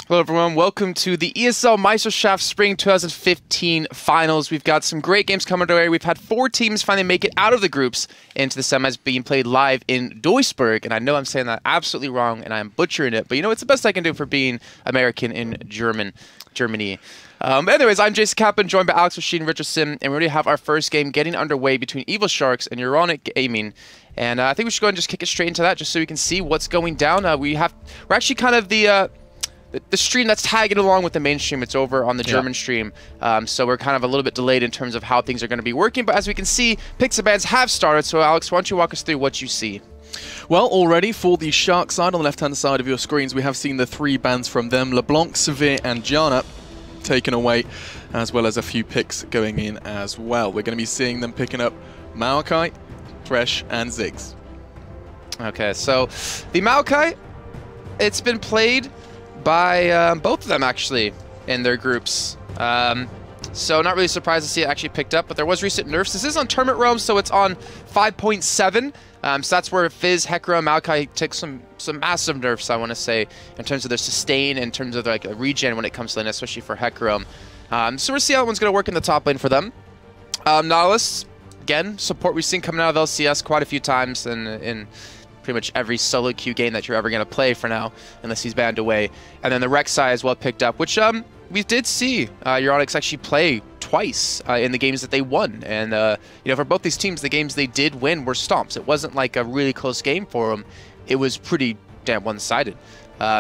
Hello everyone, welcome to the ESL Meisterschaft Spring 2015 finals. We've got some great games coming our way. We've had 4 teams finally make it out of the groups into the semis being played live in Duisburg. And I know I'm saying that absolutely wrong and I'm butchering it, but you know, it's the best I can do for being American in Germany. Anyways, I'm Jason Kaplan, joined by Alex Rashid and Richard Sim, and we already have our first game getting underway between Evil Sharks and Euronics Gaming. And I think we should go ahead and just kick it straight into that just so we can see what's going down. We're actually kind of the stream that's tagging along with the main stream. It's over on the German stream, so we're kind of a little bit delayed in terms of how things are going to be working, but as we can see, picks and bans have started. So Alex, why don't you walk us through what you see? Well, already for the Shark side, on the left-hand side of your screens, we have seen the 3 bans from them, LeBlanc, Severe and Jana, taken away, as well as a few picks going in as well. We're going to be seeing them picking up Maokai, Thresh and Ziggs. Okay, so the Maokai, it's been played by both of them actually in their groups. So not really surprised to see it actually picked up, but there was recent nerfs. This is on Tournament Realm, so it's on 5.7. So that's where Fizz, Hekra, and Maokai take some massive nerfs, I want to say, in terms of their sustain, in terms of their, like, regen when it comes to lane, especially for Hekra. So we'll see how that one's going to work in the top lane for them. Nautilus, again, support we've seen coming out of LCS quite a few times in pretty much every solo queue game that you're ever going to play for now, unless he's banned away. And then the Rek'Sai as well picked up, which we did see Euronics actually play twice in the games that they won. And you know, for both these teams, the games they did win were stomps. It wasn't like a really close game for them. It was pretty damn one-sided.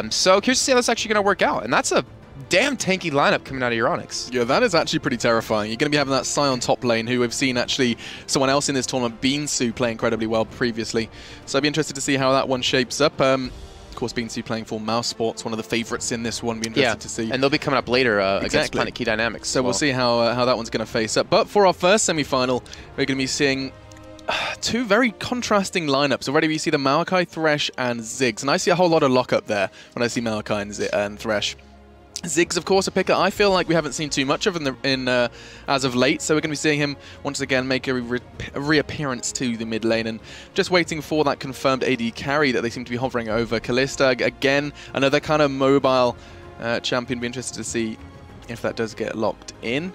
So curious to see how that's actually going to work out. And that's a damn tanky lineup coming out of Euronics. Yeah, that is actually pretty terrifying. You're going to be having that Sion top lane, who we've seen actually someone else in this tournament, Beansu, play incredibly well previously. So I'd be interested to see how that one shapes up. Of course, Beansu playing for Mouse Sports, one of the favorites in this one. Be interested to see. And they'll be coming up later against Planet Key Dynamics. So we'll see how that one's going to face up. But for our first semi-final, we're going to be seeing 2 very contrasting lineups. Already we see the Maokai, Thresh, and Ziggs. And I see a whole lot of lockup there when I see Maokai and Thresh. Ziggs, of course, a picker I feel like we haven't seen too much of as of late, so we're going to be seeing him once again make a reappearance to the mid lane, and just waiting for that confirmed AD carry that they seem to be hovering over. Kalista, again, another kind of mobile champion. Be interested to see if that does get locked in.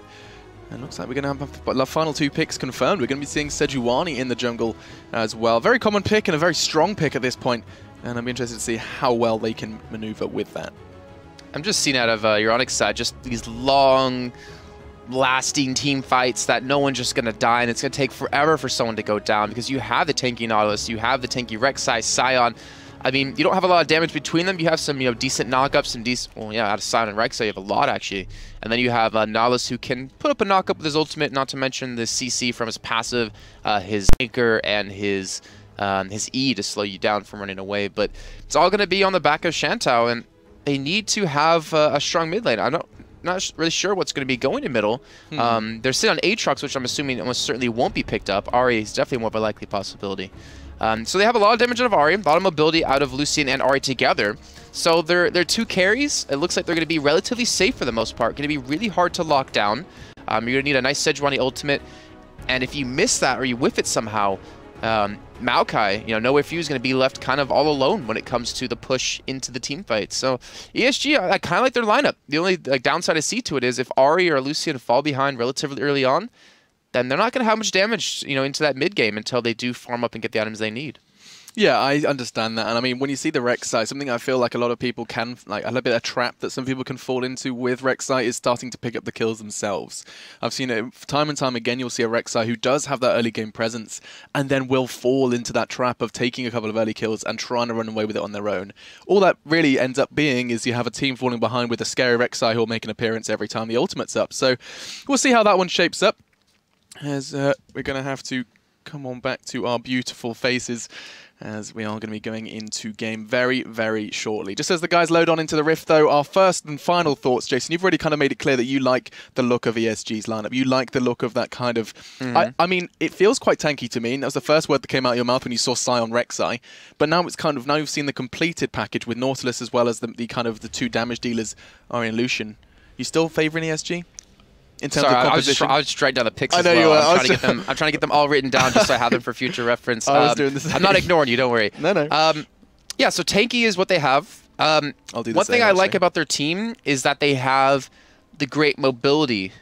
And looks like we're going to have the final 2 picks confirmed. We're going to be seeing Sejuani in the jungle as well. Very common pick and a very strong pick at this point, and I'm interested to see how well they can maneuver with that. I'm just seeing out of Euronics' side just these long-lasting team fights that no one's just going to die, and it's going to take forever for someone to go down because you have the tanky Nautilus, you have the tanky Rek'Sai, Sion. I mean, you don't have a lot of damage between them. You have some, decent knockups, some decent, well, yeah, out of Sion and Rek'Sai, you have a lot, actually. And then you have Nautilus, who can put up a knockup with his ultimate, not to mention the CC from his passive, his anchor, and his E to slow you down from running away. But it's all going to be on the back of Shantou, and they need to have a strong mid lane. I'm not really sure what's going to be going in middle. They're sitting on Aatrox, which I'm assuming almost certainly won't be picked up. Ahri is definitely more of a likely possibility. So they have a lot of damage out of Ahri, a lot of mobility out of Lucian and Ahri together. So they're 2 carries. It looks like they're going to be relatively safe for the most part. Going to be really hard to lock down. You're going to need a nice Sejuani ultimate. And if you miss that or you whiff it somehow, Maokai, NoWayFu is going to be left kind of all alone when it comes to the push into the team fight. So ESG, I kind of like their lineup. The only downside I see to it is if Ahri or Lucian fall behind relatively early on, then they're not going to have much damage, into that mid game until they do farm up and get the items they need. Yeah, I understand that. And I mean, when you see the Rek'Sai, something I feel like a lot of people can, like a little bit of a trap that some people can fall into with Rek'Sai is starting to pick up the kills themselves. I've seen it time and time again. You'll see a Rek'Sai who does have that early game presence and then will fall into that trap of taking a couple of early kills and trying to run away with it on their own. All that really ends up being is you have a team falling behind with a scary Rek'Sai who will make an appearance every time the ultimate's up. So we'll see how that one shapes up, as we're going to have to come on back to our beautiful faces, as we are going to be going into game very, very shortly. Just as the guys load on into the Rift, though, our first and final thoughts, Jason, you've already kind of made it clear that you like the look of ESG's lineup. You like the look of that kind of... I mean, it feels quite tanky to me. That was the first word that came out of your mouth when you saw Sion Rek'Sai. But now it's kind of... Now you've seen the completed package with Nautilus as well as the kind of the 2 damage dealers, Ahri and Lucian. You still favouring ESG? In terms of composition. I was just writing down the picks as well. I'm trying to get them all written down just so I have them for future reference. I was doing the same. I'm not ignoring you, don't worry. No. Yeah, so tanky is what they have. I'll do the same. One thing I like about their team is that they have the great mobility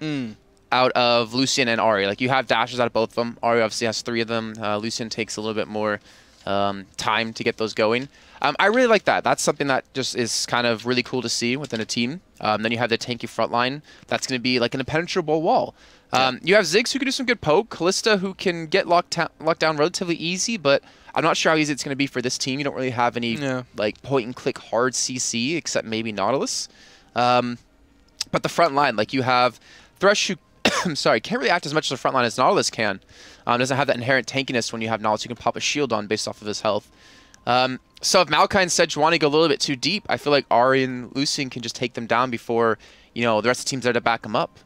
out of Lucian and Ari. Like, you have dashes out of both of them. Ari obviously has 3 of them. Lucian takes a little bit more time to get those going. I really like that. That's something that just is kind of really cool to see within a team. Then you have the tanky front line. That's going to be like an impenetrable wall. You have Ziggs who can do some good poke. Callista who can get locked down relatively easy, but I'm not sure how easy it's going to be for this team. You don't really have any like point-and-click hard CC except maybe Nautilus. But the front line, like you have Thresh who I'm sorry, can't really act as much as the front line as Nautilus can. Doesn't have that inherent tankiness when you have Nautilus. You can pop a shield on based off of his health. So if Maokai and Sejuani go a little bit too deep, I feel like Ari and Lucian can just take them down before, you know, the rest of the team's there to back them up.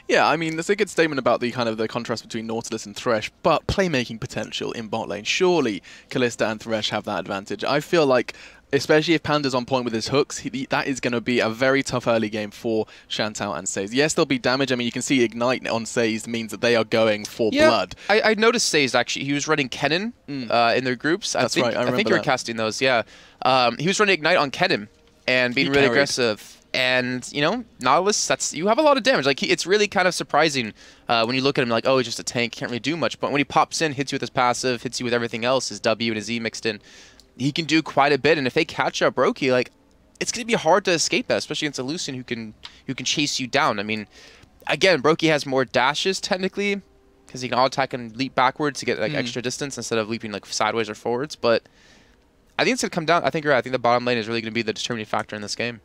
Yeah, I mean, there's a good statement about the kind of the contrast between Nautilus and Thresh, but playmaking potential in bot lane. Surely Callista and Thresh have that advantage. I feel like, especially if Panda's on point with his hooks, that is going to be a very tough early game for Shantal and Sazed. Yes, there'll be damage. I mean, you can see Ignite on Sazed means that they are going for blood. I noticed Sazed, actually. He was running Kennen in their groups. That's right, I think you were casting those, yeah. He was running Ignite on Kennen and being really aggressive. And, you know, Nautilus, you have a lot of damage. Like, it's really kind of surprising when you look at him like, oh, he's just a tank, can't really do much. But when he pops in, hits you with his passive, hits you with everything else, his W and his E mixed in, he can do quite a bit. And if they catch up Brokey, like, it's going to be hard to escape that, especially against a Lucian who can chase you down. I mean, again, Brokey has more dashes, technically, because he can auto-attack and leap backwards to get, like, extra distance instead of leaping, like, sideways or forwards. But I think it's going to come down. I think you're right. I think the bottom lane is really going to be the determining factor in this game.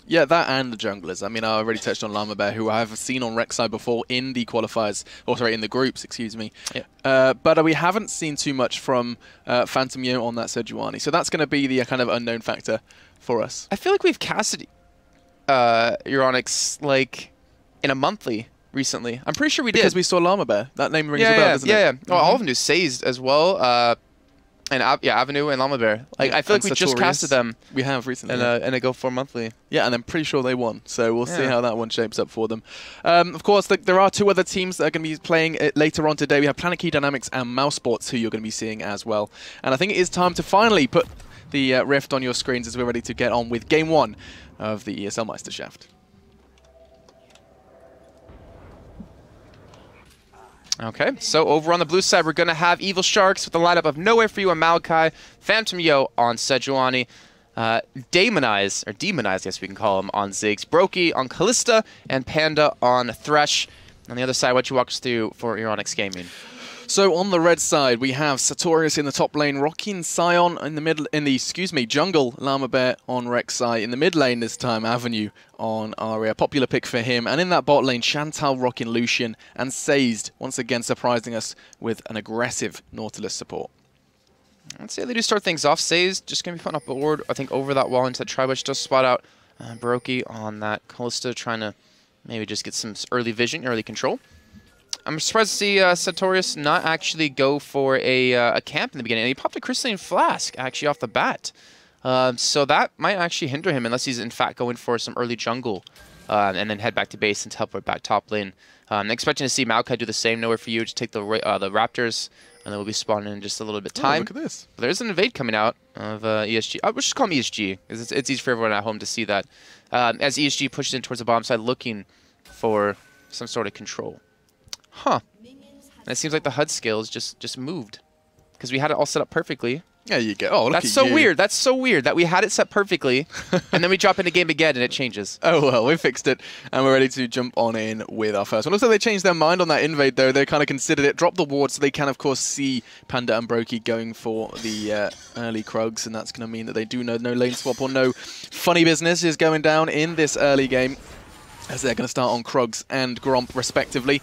Yeah, that and the junglers. I mean, I already touched on Llama who I have seen on Rek'Sai before in the qualifiers, or sorry, in the groups, excuse me. Yeah. But we haven't seen too much from Phantom Yo on that Sejuani, so that's going to be the kind of unknown factor for us. I feel like we've casted Euronics like in a monthly recently. I'm pretty sure we did. Because we saw Llama. That name rings a bell, doesn't it? Yeah. Well, all of them do Sazed as well. And Avenue and Llama. Like, I feel like we just casted them. We have recently. And a Go for monthly. Yeah, and I'm pretty sure they won. So we'll see how that one shapes up for them. Of course, there are 2 other teams that are going to be playing later on today. We have Planet Key Dynamics and Mouse Sports, who you're going to be seeing as well. And I think it is time to finally put the Rift on your screens as we're ready to get on with Game 1 of the ESL Meisterschaft. Okay, so over on the blue side, we're going to have Evil Sharks with a lineup of Nowhere For You on Maokai, Phantom Yo on Sejuani, Demonize, I guess we can call him, on Ziggs, Brokey on Callista, and Panda on Thresh. On the other side, what you walk us through for Euronics Gaming? So on the red side, we have Sartorius in the top lane, Rocky and Sion in the middle, jungle, Llama on Rek'Sai. In the mid lane this time, Avenue on Aria. Popular pick for him. And in that bot lane, Shantal, Rocky, Lucian, and Sazed, once again surprising us with an aggressive Nautilus support. I'd say they do start things off. Sazed just going to be putting up a ward, I think, over that wall into that Tri-Bush. Just spot out Brokey on that Callista, trying to maybe just get some early vision, early control. I'm surprised to see Sartorius not actually go for a camp in the beginning. And he popped a Crystalline Flask, actually, off the bat. So that might actually hinder him unless he's, in fact, going for some early jungle and then head back to base and teleport back top lane. I'm expecting to see Maokai do the same. Nowhere For You to take the Raptors, and then we'll be spawning in just a little bit of time. Look at this. But there's an invade coming out of ESG. We'll just call him ESG, because it's easy for everyone at home to see that. As ESG pushes in towards the bottom side, looking for some sort of control. Huh. And it seems like the HUD skills just moved. Because we had it all set up perfectly. There you go. Oh, look That's so weird. That's so weird that we had it set perfectly, and then we drop into game again and it changes. Oh, well, we fixed it, and we're ready to jump on in with our first one. Also, they changed their mind on that invade, though. They kind of considered it, dropped the ward, so they can, of course, see Panda and Brokey going for the early Krugs, and that's going to mean that they do know no lane swap or no funny business is going down in this early game, as they're going to start on Krugs and Gromp, respectively.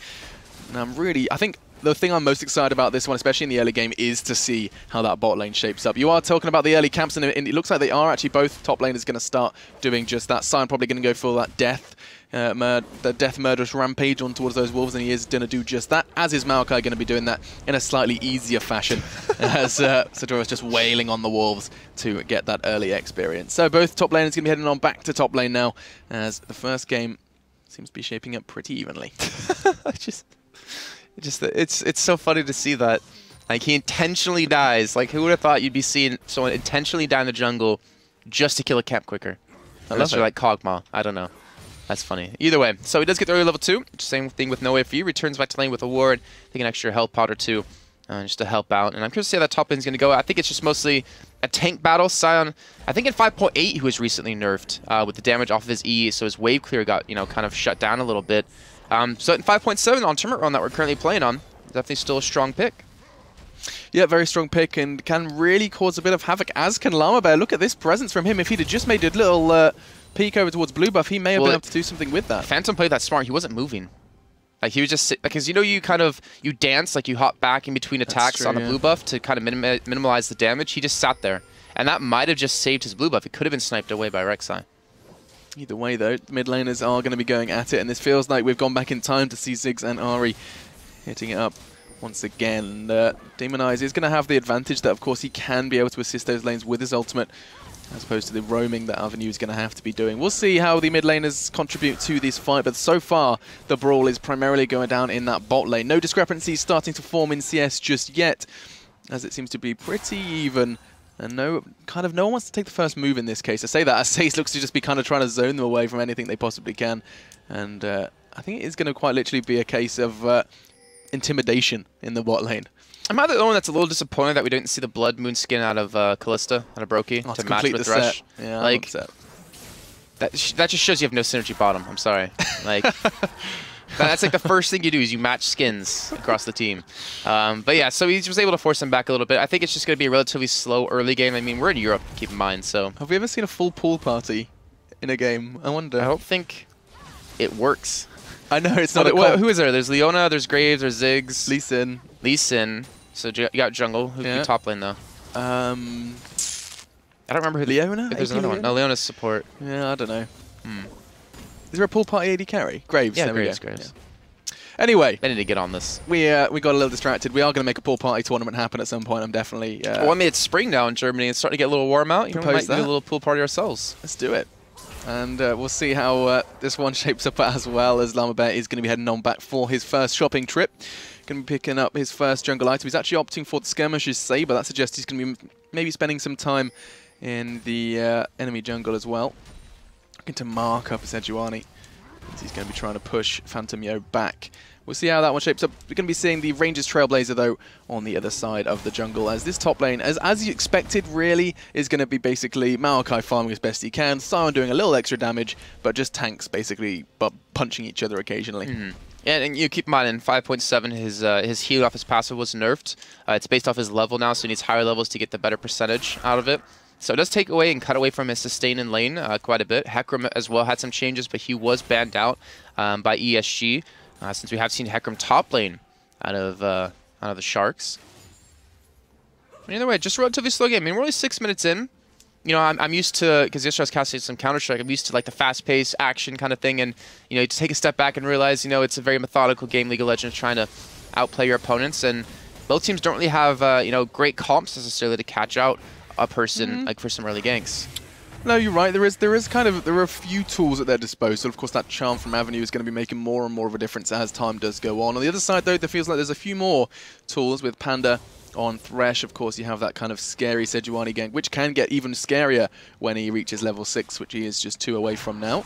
And I think the thing I'm most excited about this one, especially in the early game, is to see how that bot lane shapes up. You are talking about the early camps, and it looks like they are actually both top laners going to start doing just that. Sion probably going to go for that death murderous rampage on towards those wolves, and he is going to do just that, as is Maokai going to be doing that in a slightly easier fashion, as Sartorius just wailing on the wolves to get that early experience. So both top laners going to be heading on back to top lane now, as the first game seems to be shaping up pretty evenly. It's so funny to see that. Like, he intentionally dies. Like, who would have thought you'd be seeing someone intentionally die in the jungle just to kill a camp quicker. Unless you're like Kog'Maw. I don't know. That's funny. Either way, so he does get the early level 2. Same thing with No Way For You. Returns back to lane with a ward. Take an extra health pot or 2 just to help out. And I'm curious to see how that top lane's going to go. I think it's just mostly a tank battle. Sion, I think in 5.8 he was recently nerfed with the damage off of his E, so his wave clear got, kind of shut down a little bit. So in 5.7 on Tournament Run that we're currently playing on, definitely still a strong pick. Yeah, very strong pick and can really cause a bit of havoc, as can Llama. Look at this presence from him. If he'd have just made a little peek over towards blue buff, he may have been able to do something with that. Phantom played that smart. He wasn't moving. Like, he was just because you you dance, like you hop back in between attacks on the blue buff to kind of minimize the damage. He just sat there. And that might have just saved his blue buff. It could have been sniped away by Rek'Sai. Either way, though, the mid laners are going to be going at it, and this feels like we've gone back in time to see Ziggs and Ahri hitting it up once again. Demonize is going to have the advantage that, of course, he can be able to assist those lanes with his ultimate, as opposed to the roaming that Avenue is going to have to be doing. We'll see how the mid laners contribute to this fight, but so far, the brawl is primarily going down in that bot lane. No discrepancies starting to form in CS just yet, as it seems to be pretty even. And no one wants to take the first move in this case. I say that as Sace looks to just be kind of trying to zone them away from anything they possibly can. And I think it is going to quite literally be a case of intimidation in the bot lane. Am I the only one that's a little disappointed that we didn't see the Blood Moon skin out of Kalista, out of Brokey, to match with Thresh? Yeah, like, that just shows you have no synergy bottom. I'm sorry. Like, that's like the first thing you do is you match skins across the team. But yeah, so he was able to force him back a little bit. I think it's just going to be a relatively slow early game. I mean, we're in Europe, keep in mind. So have we ever seen a full pool party in a game? I wonder. I don't think it works. I know, it's not who is there? There's Leona, there's Graves, there's Ziggs. Lee Sin. So you got jungle. Who's the top lane, though? I don't remember who. Leona? There's another one. No, Leona's support. Yeah, I don't know. Is there a pool party AD carry? Graves. Yeah, Graves. Yeah. Anyway. They need to get on this. We got a little distracted. We are going to make a pool party tournament happen at some point. I'm definitely... well, I mean, it's spring now in Germany. It's starting to get a little warm out. We might do a little pool party ourselves. Let's do it. And we'll see how this one shapes up as well, as Llama Bear is going to be heading on back for his first shopping trip. Going to be picking up his first jungle item. He's actually opting for the Skirmisher's Saber. That suggests he's going to be maybe spending some time in the enemy jungle as well. Looking to mark up Sejuani. He's going to be trying to push Phantom Yo back. We'll see how that one shapes up. We're going to be seeing the Rangers Trailblazer, though, on the other side of the jungle, as this top lane, as you expected, really, is going to be basically Maokai farming as best he can, Sion doing a little extra damage, but just tanks, basically, but punching each other occasionally. Yeah, and you keep in mind, in 5.7, his heal off his passive was nerfed. It's based off his level now, so he needs higher levels to get the better percentage out of it. So it does take away and cut away from his sustain in lane quite a bit. Hecarim as well had some changes, but he was banned out by ESG. Since we have seen Hecarim top lane out of the Sharks. But either way, just a relatively slow game. I mean, we're only 6 minutes in. You know, I'm used to, because yesterday I was casting some Counter-Strike, I'm used to like the fast-paced action kind of thing, and you take a step back and realize, it's a very methodical game, League of Legends, trying to outplay your opponents, and both teams don't really have great comps necessarily to catch out a person like for some early ganks. No, you're right. There are a few tools at their disposal. Of course, that charm from Avenue is going to be making more and more of a difference as time does go on. On the other side, though, there feels like there's a few more tools with Panda on Thresh. Of course, you have that kind of scary Sejuani gank, which can get even scarier when he reaches level 6, which he is just 2 away from now.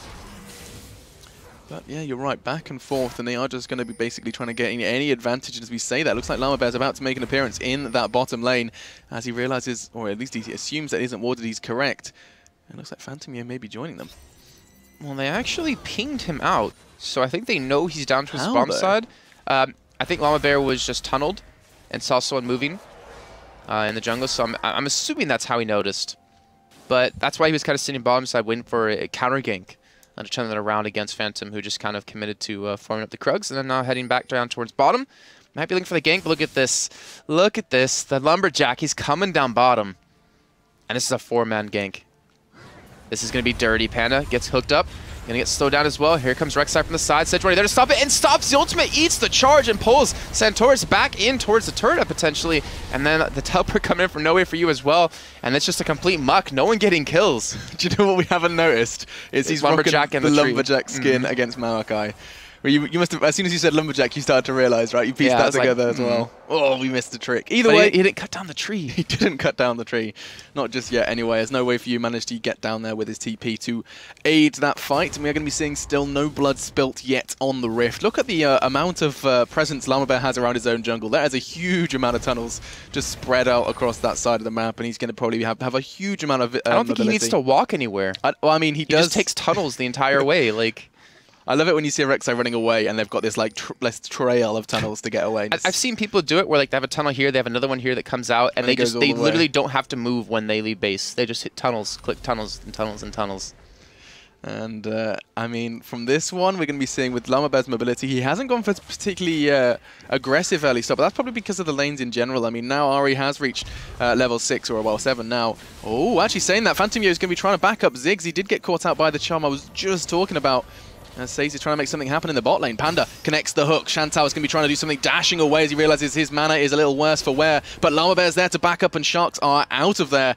But yeah, you're right, back and forth, and they are just going to be basically trying to get any advantage as we say that. Looks like Llama Bear's about to make an appearance in that bottom lane as he realizes, or at least he assumes that isn't warded, he's correct. And it looks like Phantom Yo may be joining them. Well, they actually pinged him out, so I think they know he's down to his bomb side. I think Llama Bear was just tunneled and saw someone moving in the jungle, so I'm assuming that's how he noticed. But that's why he was kind of sitting bottom side waiting for a counter gank to turn that around against Phantom, who just kind of committed to forming up the Krugs, and then now heading back down towards bottom. Might be looking for the gank, but look at this. Look at this. The Lumberjack, he's coming down bottom. And this is a 4-man gank. This is going to be dirty. Panda gets hooked up. Going to get slowed down as well. Here comes Rek'Sai from the side. Sejuani there to stop it, and stops the ultimate, eats the charge, and pulls Santoris back in towards the turret potentially. And then the teleport coming in from No Way For You as well. And it's just a complete muck. No one getting kills. Do you know what we haven't noticed? Is he's rocking the Lumberjack skin against Maokai. Well, you must have, as soon as you said lumberjack, you started to realize, right? You pieced that together as well. Oh, we missed the trick. Either way, he didn't cut down the tree. He didn't cut down the tree. Not just yet, anyway. There's no way for you managed to get down there with his TP to aid that fight. And we are going to be seeing still no blood spilt yet on the Rift. Look at the amount of presence Llama has around his own jungle. There is a huge amount of tunnels just spread out across that side of the map, and he's going to probably have a huge amount of I don't think he needs to walk anywhere. Well, I mean, he does. He just takes tunnels the entire way. Like, I love it when you see a Rek'Sai running away and they've got this like trail of tunnels to get away. I've seen people do it where like they have a tunnel here, they have another one here that comes out, and they literally don't have to move when they leave base. They just hit tunnels, click tunnels and tunnels and tunnels. And I mean, from this one, we're going to be seeing with Llama mobility, he hasn't gone for particularly aggressive early stop, but that's probably because of the lanes in general. I mean, now Ari has reached level 6, or well, 7 now. Oh, actually saying that, Phantom Yo is going to be trying to back up Ziggs. He did get caught out by the charm I was just talking about. Stacey's trying to make something happen in the bot lane. Panda connects the hook. Shantao is going to be trying to do something, dashing away as he realizes his mana is a little worse for wear. But Llama Bear's there to back up, and Sharks are out of there,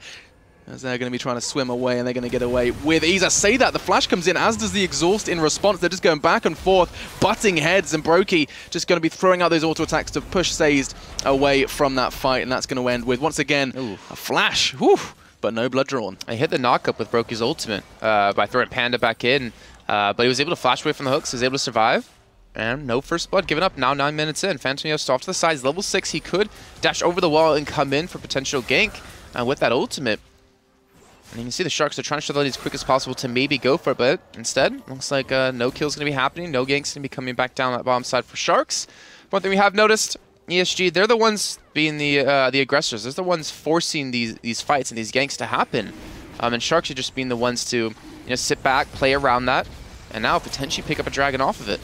as they're going to be trying to swim away, and they're going to get away with ease. I say that, the flash comes in, as does the exhaust in response. They're just going back and forth, butting heads, and Brokey just going to be throwing out those auto attacks to push Sazed away from that fight, and that's going to end with, once again, a flash. Whew, but no blood drawn. I hit the knockup with Brokey's ultimate by throwing Panda back in, but he was able to flash away from the hooks, he was able to survive. And no first blood given up, now 9 minutes in. Phantom Yo off to the sides, level 6, he could dash over the wall and come in for potential gank with that ultimate. And you can see the Sharks are trying to show that as quick as possible to maybe go for it, but instead, looks like no kill's going to be happening, no gank's going to be coming back down that bottom side for Sharks. One thing we have noticed, ESG, they're the ones being the aggressors. They're the ones forcing these fights and these ganks to happen. And Sharks are just being the ones to sit back, play around that, and now potentially pick up a dragon off of it.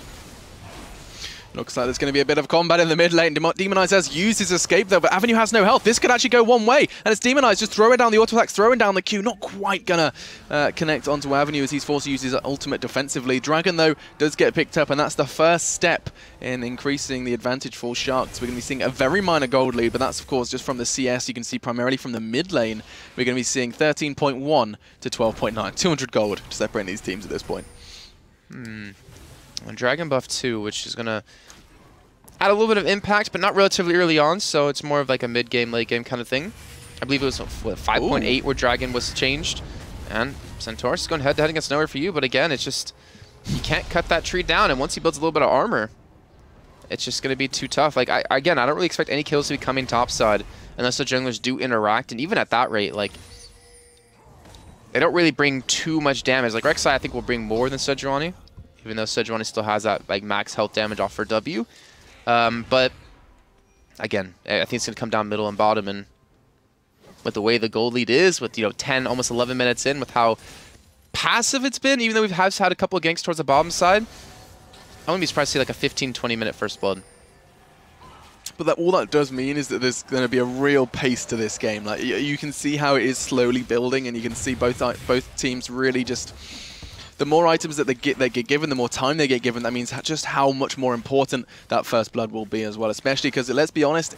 Looks like there's going to be a bit of combat in the mid lane. Demonize has used his escape though, but Avenue has no health. This could actually go one way, and it's Demonize just throwing down the auto attacks, throwing down the Q. Not quite going to connect onto Avenue as he's forced to use his ultimate defensively. Dragon though does get picked up, and that's the first step in increasing the advantage for Sharks. We're going to be seeing a very minor gold lead, but that's of course just from the CS. You can see primarily from the mid lane, we're going to be seeing 13.1 to 12.9. 200 gold to separate these teams at this point. And Dragon buff 2, which is going to add a little bit of impact, but not relatively early on, so it's more of like a mid-game, late-game kind of thing. I believe it was 5.8 where Dragon was changed. And Centaurus is going head-to-head against Nowhere for you, but again, it's just, you can't cut that tree down, and once he builds a little bit of armor, it's just going to be too tough. Like, again, I don't really expect any kills to be coming topside unless the junglers do interact, and even at that rate, like, they don't really bring too much damage. Like, Rek'Sai, I think, will bring more than Sejuani, even though Sejuani still has that like max health damage off for W. But again, I think it's going to come down middle and bottom, and with the way the gold lead is, with 10, almost 11 minutes in, with how passive it's been, even though we've had a couple of ganks towards the bottom side, I wouldn't be surprised to see like a 15-20 minute first blood. But all that does mean is that there's going to be a real pace to this game. Like you can see how it is slowly building, and you can see both teams really just. The more items that they get given, the more time they get given, that means just how much more important that first blood will be as well. Especially because, let's be honest,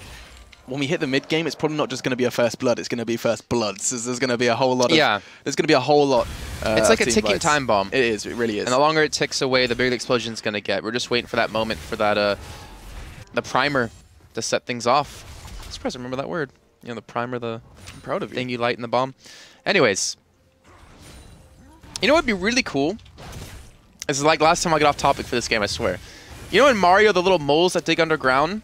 when we hit the mid game, it's probably not just going to be a first blood; it's going to be first bloods. So there's going to be a whole lot of. Yeah. There's going to be a whole lot. It's like a ticking time bomb. It is. It really is. And the longer it ticks away, the bigger the explosion's going to get. We're just waiting for that moment for that the primer to set things off. I'm surprised I remember that word. The primer, I'm proud of you. Thing you light in the bomb. Anyways. You know what would be really cool? This is like last time I got off topic for this game, I swear. You know in Mario, the little moles that dig underground?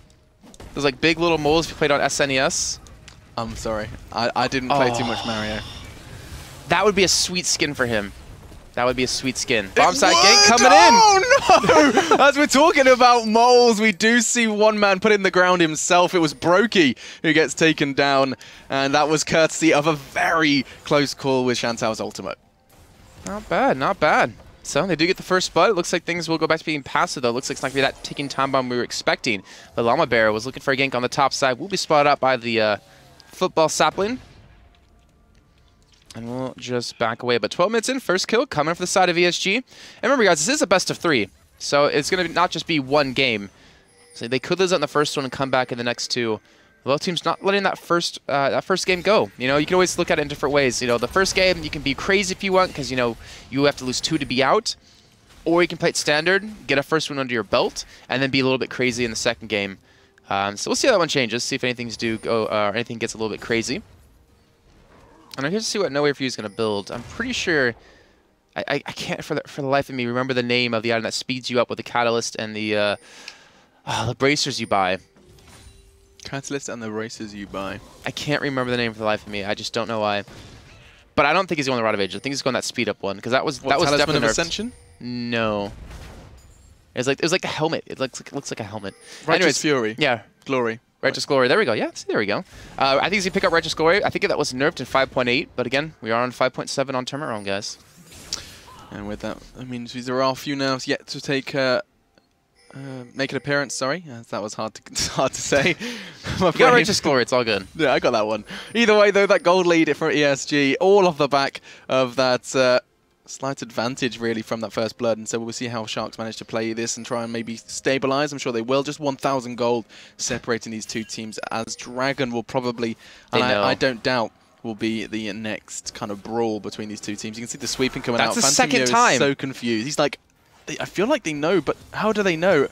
Those like big little moles you played on SNES? I'm sorry. I didn't play too much Mario. That would be a sweet skin for him. That would be a sweet skin. Bombside gank coming in! Oh no! As we're talking about moles, we do see one man put in the ground himself. It was Brokey who gets taken down, and that was courtesy of a very close call with Shantao's ultimate. Not bad, not bad. So they do get the first blood. It looks like things will go back to being passive, though. It looks like it's not going to be that ticking time bomb we were expecting. The Llama Bear was looking for a gank on the top side. Will be spotted out by the football sapling. And we'll just back away. But 12 minutes in, first kill coming from the side of ESG. And remember, guys, this is a best of 3. So it's going to not just be one game. So they could lose out in the first one and come back in the next 2. Both teams not letting that first game go. You can always look at it in different ways. The first game, you can be crazy if you want because, you have to lose 2 to be out. or you can play it standard, get a first win under your belt, and then be a little bit crazy in the second game. So we'll see how that one changes, see if anything gets a little bit crazy. And I'm here to see what No Way For You is going to build. I'm pretty sure... I can't, for the life of me, remember the name of the item that speeds you up with the catalyst and the bracers you buy. Catalyst and the bracers you buy. I can't remember the name for the life of me. I just don't know why. But I don't think he's going the Rod of Ages. I think he's going that speed up one because that was definitely of Ascension? No. It was like the helmet. It looks like a helmet. Righteous Fury. Yeah. Glory. Righteous Glory. There we go. Yeah, see, there we go. I think he's going to pick up Righteous Glory. I think that was nerfed in 5.8, but again, we are on 5.7 on Tournament Realm, guys. And with that, I mean, there are a few now yet to take make an appearance. Sorry, that was hard to say. You got Righteous Glory. It's all good. Yeah, I got that one. Either way, though, that gold lead for ESG, all off the back of that slight advantage, really, from that first blood. And so we'll see how Sharks manage to play this and try and maybe stabilize. I'm sure they will. Just 1,000 gold separating these two teams, as Dragon will probably, and I don't doubt, will be the next kind of brawl between these two teams. You can see the sweeping coming out. That's the second time. Is so confused. He's like, I feel like they know, but how do they know?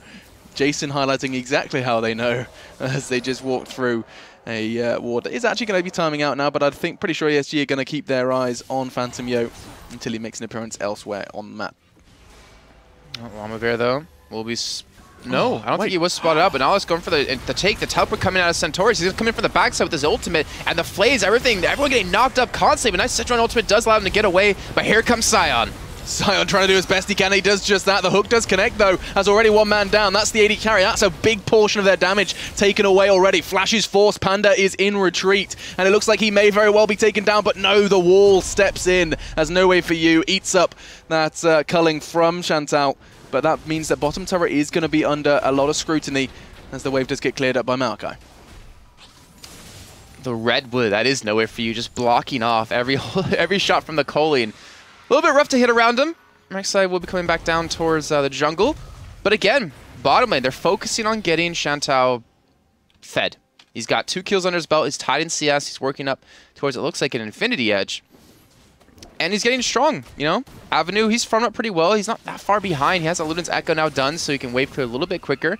Jason highlighting exactly how they know as they just walked through a ward that is actually going to be timing out now, but I think pretty sure ESG are going to keep their eyes on Phantom Yo until he makes an appearance elsewhere on the map. Llama Bear, though, will be... No, I don't think he was spotted up, but now it's going for the take. The teleport coming out of Centaurus. He's coming from the backside with his ultimate, and the flays, everything, everyone getting knocked up constantly, but nice Citron ultimate does allow him to get away, but here comes Sion. Sion trying to do his best he can. He does just that. The hook does connect, though. Has already one man down. That's the AD carry. That's a big portion of their damage taken away already. Flash's force. Panda is in retreat, and it looks like he may very well be taken down, but no, the wall steps in as No Way For You eats up that culling from Chantal. But that means that bottom turret is going to be under a lot of scrutiny as the wave does get cleared up by Maokai. The Redwood, that is No Way For You, just blocking off every shot from the choline. A little bit rough to hit around him. Rek'Sai will be coming back down towards the jungle. But again, bottom lane, they're focusing on getting Chantal fed. He's got 2 kills under his belt. He's tied in CS. He's working up towards, it looks like, an Infinity Edge. And he's getting strong, you know? Avenue, he's farmed up pretty well. He's not that far behind. He has a Luden's Echo now done, so he can wave clear a little bit quicker.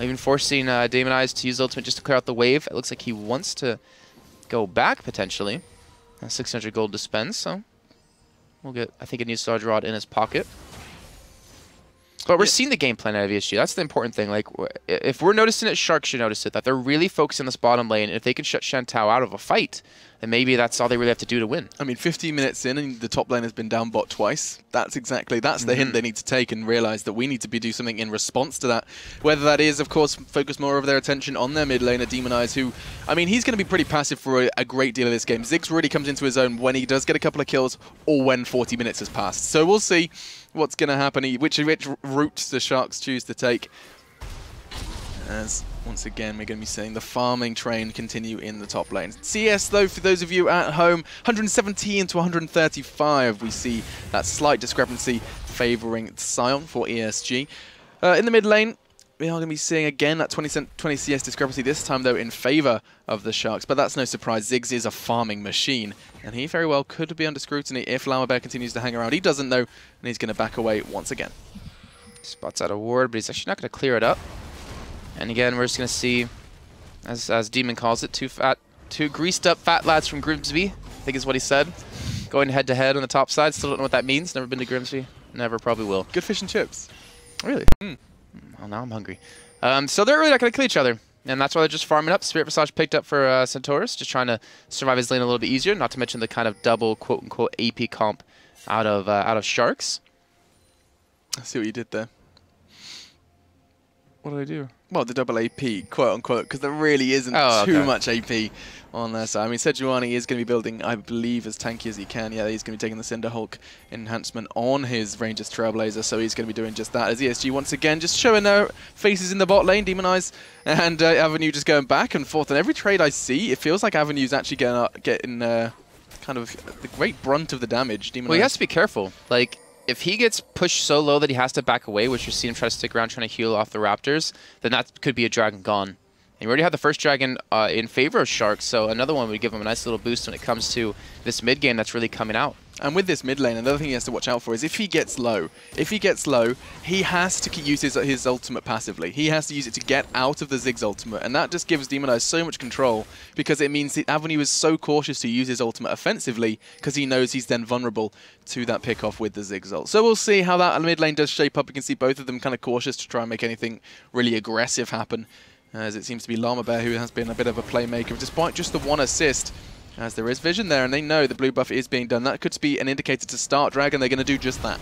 Even forcing Damon Eyes to use ultimate just to clear out the wave. It looks like he wants to go back, potentially. 600 gold to spend, so we'll get, I think, a new Sarge Rod in his pocket. But we're seeing the game plan out of ESG. That's the important thing. Like, if we're noticing it, Sharks should notice it, that they're really focusing on this bottom lane. And if they can shut Chantal out of a fight, then maybe that's all they really have to do to win. I mean, 15 minutes in and the top lane has been down bot twice. That's the hint they need to take and realize that we need to do something in response to that. Whether that is, of course, focus more of their attention on their mid laner, Demon Eyes, who, I mean, he's going to be pretty passive for a great deal of this game. Ziggs really comes into his own when he does get a couple of kills or when 40 minutes has passed. So we'll see what's going to happen, which route the Sharks choose to take. As once again, we're going to be seeing the farming train continue in the top lane. CS, though, for those of you at home, 117 to 135. We see that slight discrepancy favoring Sion for ESG. In the mid lane, we are going to be seeing again that 20 CS discrepancy, this time, though, in favor of the Sharks. But that's no surprise. Ziggs is a farming machine, and he very well could be under scrutiny if Llama Bear continues to hang around. He doesn't know, and he's going to back away once again. Spots out a ward, but he's actually not going to clear it up. And again, we're just going to see, as Demon calls it, two greased up fat lads from Grimsby, I think is what he said. Going head to head on the top side. Still don't know what that means. Never been to Grimsby. Never, probably will. Good fish and chips. Really? Well, now I'm hungry. So they're really not going to kill each other. And that's why they're just farming up. Spirit Visage picked up for Centaurus, just trying to survive his lane a little bit easier. Not to mention the kind of double quote-unquote AP comp out of Sharks. I see what you did there. What did I do? Well, the double AP, quote-unquote, because there really isn't too much AP on their side. I mean, Sejuani is going to be building, I believe, as tanky as he can. Yeah, he's going to be taking the Cinder Hulk enhancement on his Rangers Trailblazer, so he's going to be doing just that. As ESG, once again, just showing their faces in the bot lane, Demon Eyes and Avenue just going back and forth. And every trade I see, it feels like Avenue's actually getting kind of the great brunt of the damage. Demon Eyes. He has to be careful. Like, if he gets pushed so low that he has to back away, which you see him try to stick around trying to heal off the Raptors, then that could be a Dragon gone. And we already have the first dragon in favor of Sharks, so another one would give him a nice little boost when it comes to this mid game that's really coming out. And with this mid lane, another thing he has to watch out for is if he gets low, he has to use his ultimate passively. He has to use it to get out of the Ziggs ultimate, and that just gives Demon Eyes so much control because it means that Avenue is so cautious to use his ultimate offensively because he knows he's then vulnerable to that pick-off with the Ziggs ult. So we'll see how that mid lane does shape up. You can see both of them kind of cautious to try and make anything really aggressive happen, as it seems to be Llama Bear who has been a bit of a playmaker despite just the one assist. As there is vision there, and they know the blue buff is being done. That could be an indicator to start Dragon. They're going to do just that.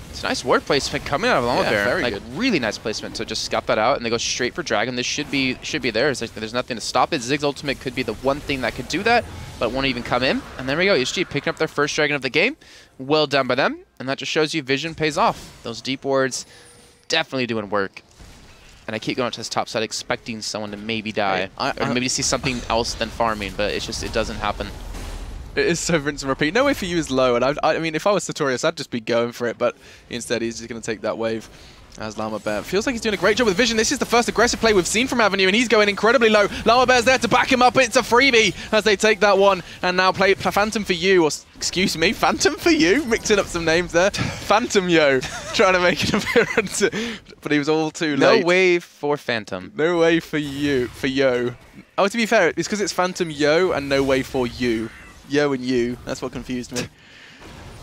It's a nice ward placement coming out of Llama Bear. Very like, good. Really nice placement to just scout that out, and they go straight for Dragon. This should be there. There's nothing to stop it. Ziggs ultimate could be the one thing that could do that, but won't even come in. And there we go. ESG picking up their first Dragon of the game. Well done by them, and that just shows you vision pays off. Those deep wards definitely doing work. And I keep going to this top side expecting someone to maybe die, or maybe see something else than farming, but it's just, it doesn't happen. It is so rinse and repeat. No way for you is low, and I mean, if I was Sartorius, I'd just be going for it, but instead he's just going to take that wave as Llama Bear. Feels like he's doing a great job with vision. This is the first aggressive play we've seen from Avenue, and he's going incredibly low. Llama Bear's there to back him up. It's a freebie as they take that one, and now play Phantom for you, or excuse me, Phantom for you? Mixing up some names there. Phantom Yo, trying to make an appearance, but he was all too late. No way for Phantom. No way for you, for Yo. Oh, to be fair, it's because it's Phantom Yo and no way for you. Yo and you. That's what confused me.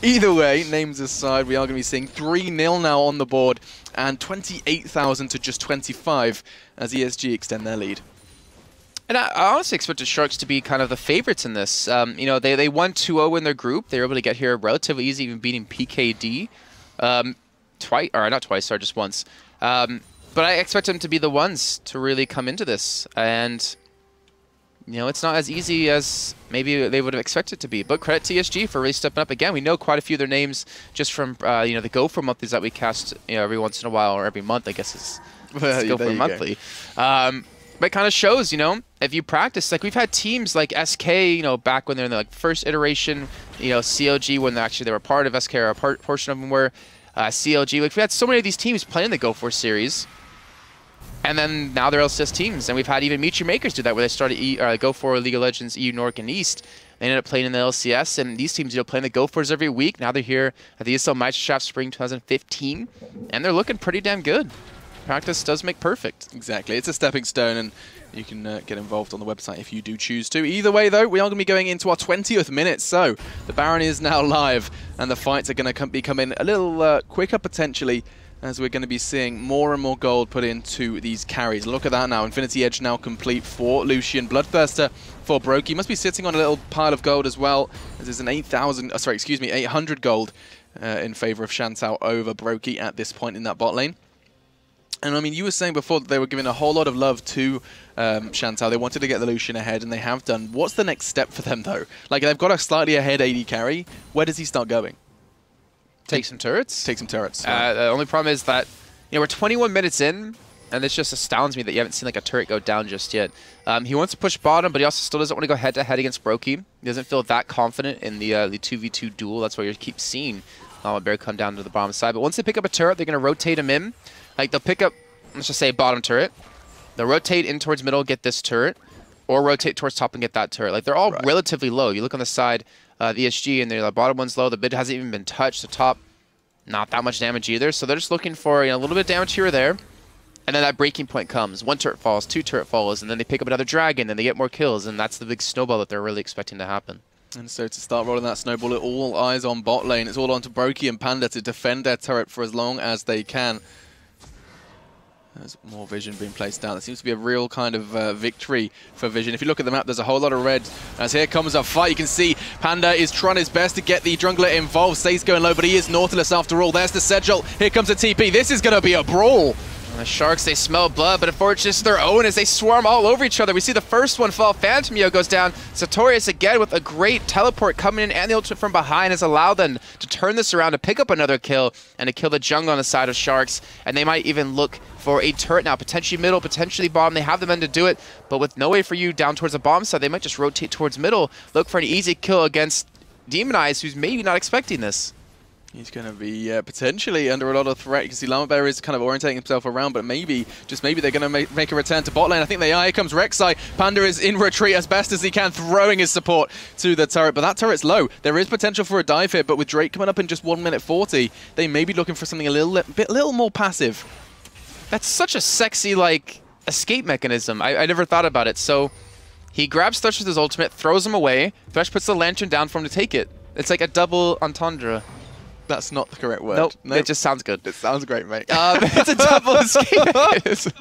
Either way, names aside, we are going to be seeing 3-0 now on the board and 28,000 to just 25 as ESG extend their lead. And I honestly expected Sharks to be kind of the favorites in this. You know, they won 2-0 in their group. They were able to get here relatively easy, even beating PKD twice, or not twice, sorry, just once. But I expect them to be the ones to really come into this. And you know, it's not as easy as maybe they would have expected it to be. But credit to ESG for really stepping up again. We know quite a few of their names just from you know, the Go For monthlies that we cast, you know, every once in a while, or every month, I guess is Go For monthly. But it kind of shows, you know, if you practice, like we've had teams like SK, you know, back when they're in the like first iteration, you know, CLG when they were part of SK, or a portion of them were CLG. Like we had so many of these teams playing the Go For series. And then now they're LCS teams, and we've had even Meet Your Makers do that, where they started Go For League of Legends, EU North and East. They ended up playing in the LCS, and these teams, you know, playing the Go Fors every week. Now they're here at the ESL Meisterschaft Spring 2015, and they're looking pretty damn good. Practice does make perfect. Exactly, it's a stepping stone, and you can get involved on the website if you do choose to. Either way, though, we are going to be going into our 20th minute, so the Baron is now live, and the fights are going to be coming a little quicker potentially, as we're going to be seeing more and more gold put into these carries. Look at that now. Infinity Edge now complete for Lucian. Bloodthirster for Brokey. Must be sitting on a little pile of gold as well, as there's an 800 gold in favor of Shantou over Brokey at this point in that bot lane. And I mean, you were saying before that they were giving a whole lot of love to Shantou. They wanted to get the Lucian ahead, and they have done. What's the next step for them, though? Like, they've got a slightly ahead AD carry. Where does he start going? Take some turrets. Take some turrets. The only problem is that, you know, we're 21 minutes in, and this just astounds me that you haven't seen like a turret go down just yet. He wants to push bottom, but he also still doesn't want to go head-to-head against Brokey. He doesn't feel that confident in the 2v2 duel. That's why you keep seeing Llama Bear come down to the bottom side. But once they pick up a turret, they're going to rotate him in. Like, they'll pick up, let's just say, bottom turret. They'll rotate in towards middle, get this turret, or rotate towards top and get that turret. Like, they're all relatively low. You look on the side, the ESG, and the bottom one's low. The mid hasn't even been touched. The top, not that much damage either. So they're just looking for, you know, a little bit of damage here or there. And then that breaking point comes. One turret falls, two turret falls, and then they pick up another dragon, and they get more kills, and that's the big snowball that they're really expecting to happen. And so to start rolling that snowball, all eyes on bot lane. It's all on to Brokey and Panda to defend their turret for as long as they can. There's more Vision being placed down. There seems to be a real kind of victory for Vision. If you look at the map, there's a whole lot of red. As here comes a fight, you can see Panda is trying his best to get the jungler involved. Say's going low, but he is Nautilus after all. There's the Sedgel. Here comes a TP. This is going to be a brawl. And the Sharks, they smell blood, but unfortunately it's their own as they swarm all over each other. We see the first one fall. Phantom Yo goes down. Sartorius again with a great teleport coming in, and the ultimate from behind has allowed them to turn this around to pick up another kill and to kill the jungle on the side of Sharks. And they might even look for a turret now, potentially middle, potentially bottom. They have the men to do it, but with no way for you down towards the bottom side, they might just rotate towards middle, look for an easy kill against Demon Eyes, who's maybe not expecting this. He's going to be potentially under a lot of threat. You can see Llama is kind of orientating himself around, but maybe, just maybe, they're going to make a return to bot lane. I think they are. Here comes Rek'Sai. Panda is in retreat as best as he can, throwing his support to the turret, but that turret's low. There is potential for a dive here, but with Drake coming up in just 1 minute 40, they may be looking for something a little more passive. That's such a sexy, like, escape mechanism. I never thought about it. So he grabs Thresh with his ultimate, throws him away. Thresh puts the lantern down for him to take it. It's like a double entendre. That's not the correct word. Nope, it just sounds good. It sounds great, mate. It's a double escape mechanism.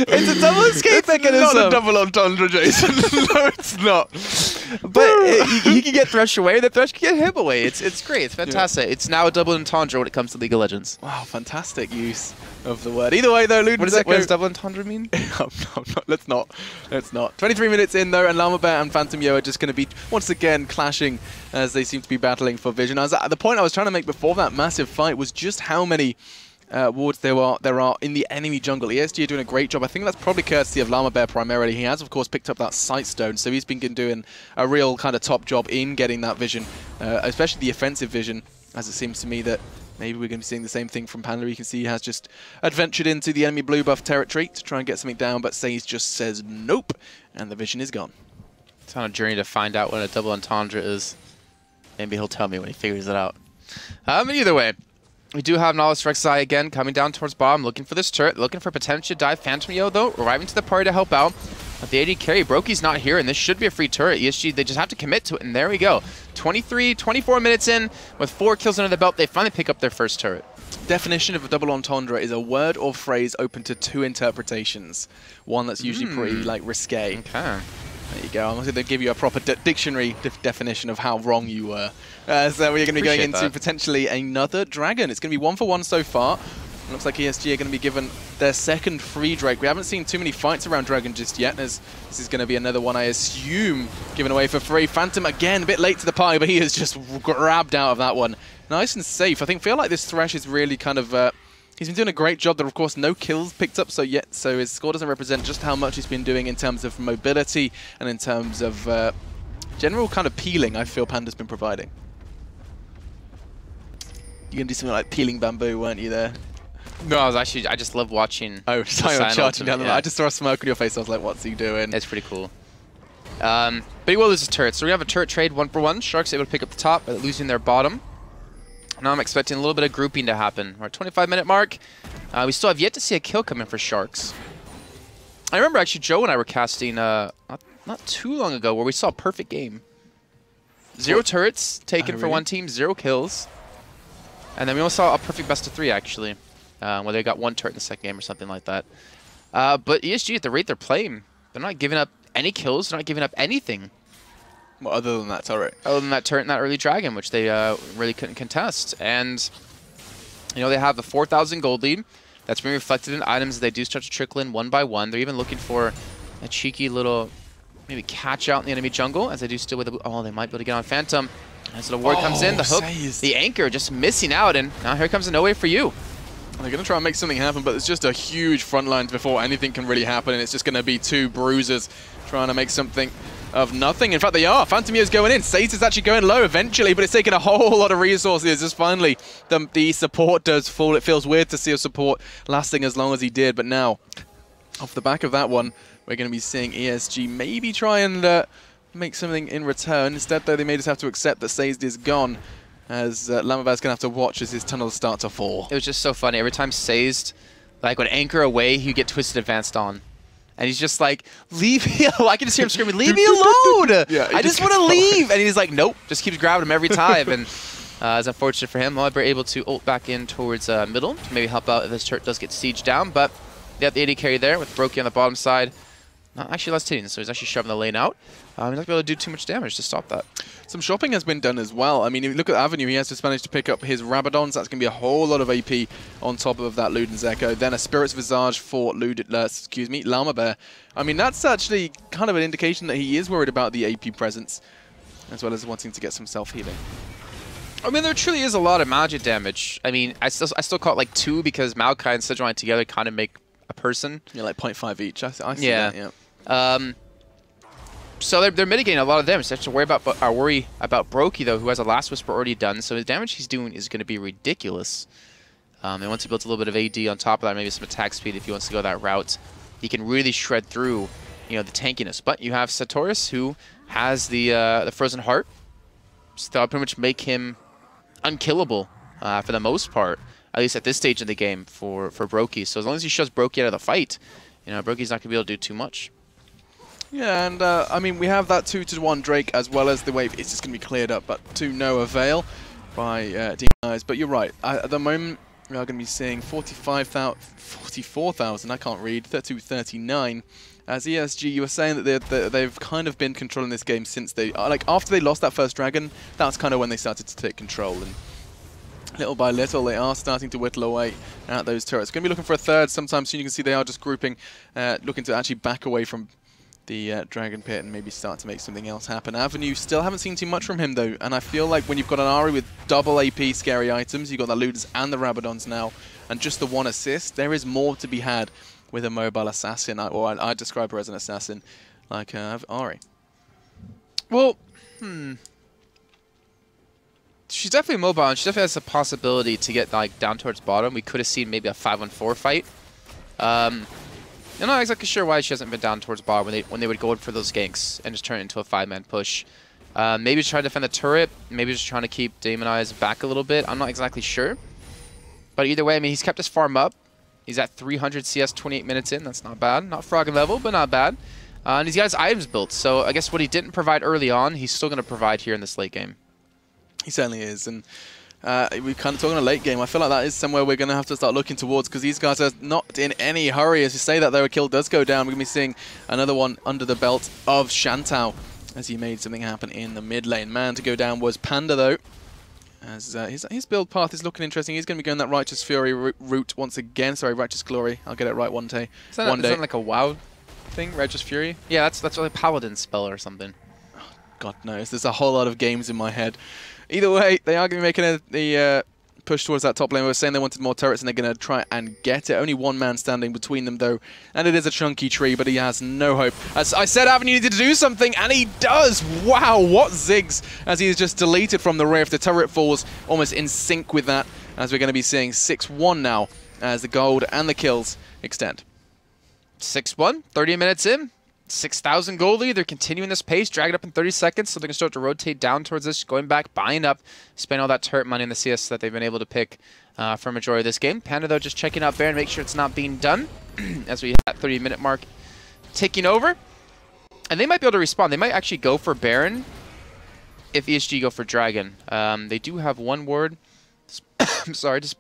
It's a double escape mechanism. It's not a double entendre, Jason. No, it's not. But he can get Thresh away, the Thresh can get him away. It's great. It's fantastic. Yeah. It's now a double entendre when it comes to League of Legends. Wow, fantastic use of the word. Either way, though, Luden What does double entendre mean? Let's not. Let's not. 23 minutes in, though, and Llama and Phantom Yo are just going to be, once again, clashing as they seem to be battling for vision. The point I was trying to make before that massive fight was just how many wards there are in the enemy jungle. ESG are doing a great job. I think that's probably courtesy of Llama primarily. He has, of course, picked up that Sightstone, so he's been doing a real kind of top job in getting that vision, especially the offensive vision, as it seems to me that maybe we're going to be seeing the same thing from Panda. You can see he has just adventured into the enemy blue buff territory to try and get something down, but Seize just says nope, and the vision is gone. It's on a journey to find out what a double entendre is. Maybe he'll tell me when he figures it out. Either way, we do have Knowledge Rek'Sai again coming down towards bottom, looking for this turret, looking for potential dive. Phantom Yo, though, arriving to the party to help out. But the AD carry, Brokey's not here, and this should be a free turret. ESG, they just have to commit to it, and there we go. 24 minutes in, with 4 kills under the belt, they finally pick up their first turret. Definition of a double entendre is a word or phrase open to 2 interpretations. One that's usually pretty, like, risque. Okay. There you go. I'm going to give you a proper dictionary definition of how wrong you were. So we're going to be going into potentially another dragon. It's going to be 1 for 1 so far. It looks like ESG are going to be given their second free Drake. We haven't seen too many fights around Dragon just yet, as this is going to be another one, I assume, given away for free. Phantom, again, a bit late to the party, but he is just grabbed out of that one. Nice and safe. I feel like this Thresh is really kind of... he's been doing a great job. There are, of course, no kills picked up so his score doesn't represent just how much he's been doing in terms of mobility and in terms of general kind of peeling I feel Panda's been providing. You're going to do something like peeling bamboo, weren't you there? No, I just love watching. Oh, Sion charging down the line. I just saw a smoke on your face. I was like, what's he doing? It's pretty cool. But he will lose his turret. So we have a turret trade 1 for 1. Sharks able to pick up the top, but losing their bottom. Now I'm expecting a little bit of grouping to happen. We're at 25-minute mark. We still have yet to see a kill come in for Sharks. I remember actually Joe and I were casting not too long ago where we saw a perfect game. 0 turrets taken for one team, 0 kills. And then we also saw a perfect best of 3 actually. Where they got 1 turret in the second game or something like that. But ESG, at the rate they're playing, they're not giving up any kills. They're not giving up anything. Well, other than that turret. Other than that turret and that early dragon, which they really couldn't contest. And, you know, they have the 4,000 gold lead. That's being reflected in items as they do start to trickle in 1 by 1. They're even looking for a cheeky little, maybe catch out in the enemy jungle as they do still with the... Oh, they might be able to get on Phantom. As the ward comes in, the hook, the anchor just missing out. And now here comes a no way for you. They're going to try and make something happen, but it's just a huge front line before anything can really happen, and it's just going to be 2 bruisers trying to make something of nothing. In fact, they are. Phantom Yo's going in. Seize is actually going low eventually, but it's taken a whole lot of resources. Just finally, the support does fall. It feels weird to see a support lasting as long as he did, but now, off the back of that one, we're going to be seeing ESG maybe try and make something in return. Instead, though, they may just have to accept that Seize is gone, as Lamavaz's going to have to watch as his tunnels start to fall. It was just so funny. Every time Sazed, like, would anchor away, he'd get twisted advanced on. And he's just like, leave me alone. I can just hear him screaming, leave me alone! Yeah, I just want to leave! And he's like, nope. Just keeps grabbing him every time. And it's unfortunate for him. However, able to ult back in towards middle to maybe help out if this turret does get sieged down. But they have the AD carry there with Brokey on the bottom side. Not actually less hitting, so he's actually shoving the lane out. He's not going to be able to do too much damage to stop that. Some shopping has been done as well. I mean, if you look at Avenue, he has just managed to pick up his Rabadons. That's going to be a whole lot of AP on top of that Luden's Echo. Then a Spirit's Visage for Llama. I mean, that's actually kind of an indication that he is worried about the AP presence, as well as wanting to get some self-healing. I mean, there truly is a lot of magic damage. I mean, I still call it like 2 because Maokai and Sejuani together kind of make a person. Yeah, like 0.5 each. I see that, yeah. So they're mitigating a lot of damage. They have to worry about Brokey, though, who has a Last Whisper already done. So the damage he's doing is going to be ridiculous. And once he builds a little bit of AD on top of that, maybe some attack speed if he wants to go that route, he can really shred through, the tankiness. But you have Sartorius, who has the Frozen Heart. So that'll pretty much make him unkillable for the most part, at least at this stage of the game for Brokey. So as long as he shoves Brokey out of the fight, Brokey's not going to be able to do too much. Yeah, and I mean, we have that 2-to-1 Drake as well as the wave. It's just going to be cleared up, but to no avail by Demon. But you're right. At the moment, we are going to be seeing 44,000, I can't read, 32-39. As ESG, you were saying that they've kind of been controlling this game since they, after they lost that first dragon, that's kind of when they started to take control. And little by little, they are starting to whittle away at those turrets. Going to be looking for a third sometime soon. You can see they are just grouping, looking to actually back away from the Dragon Pit and maybe start to make something else happen. Avenue, still haven't seen too much from him though, and I feel like when you've got an Ari with double AP scary items, you've got the Ludens and the Rabadons now, and just the one assist, there is more to be had with a mobile assassin, or I describe her as an assassin, like Ari. Well, she's definitely mobile, and she definitely has the possibility to get down towards bottom. We could have seen maybe a 5-on-4 fight. I'm not exactly sure why she hasn't been down towards bottom when they would go in for those ganks and just turn it into a 5-man push. Maybe just trying to defend the turret, maybe just trying to keep Demon Eyes back a little bit. I'm not exactly sure. But either way, I mean, he's kept his farm up. He's at 300 CS 28 minutes in. That's not bad. Not frogging level, but not bad. And he's got his items built. So I guess what he didn't provide early on, he's still going to provide here in this late game. He certainly is. And we're kind of talking a late game. I feel like that is somewhere we're going to have to start looking towards, because these guys are not in any hurry. As you say that, though, a kill does go down. We're going to be seeing another one under the belt of Shantao as he made something happen in the mid lane. Man to go down was Panda, though. As his build path is looking interesting. He's going to be going that Righteous Fury route once again. Sorry, Righteous Glory. I'll get it right one day. Is that like a WoW thing, Righteous Fury? Yeah, that's like a Paladin spell or something. Oh, God knows. There's a whole lot of games in my head. Either way, they are going to be making the push towards that top lane. We were saying they wanted more turrets, and they're going to try and get it. Only one man standing between them, though. And it is a chunky tree, but he has no hope. As I said, Avenue needed to do something, and he does! Wow, what zigs! As he is just deleted from the rift. The turret falls almost in sync with that, as we're going to be seeing 6-1 now, as the gold and the kills extend. 6-1, 30 minutes in. 6,000 gold lead. They're continuing this pace, drag it up in 30 seconds, so they're going to start to rotate down towards this, going back, buying up, spend all that turret money in the CS that they've been able to pick for a majority of this game. Panda, though, just checking out Baron, make sure it's not being done as we hit that 30-minute mark ticking over. And they might be able to respawn. They might actually go for Baron if ESG go for Dragon. They do have one ward. I'm sorry, just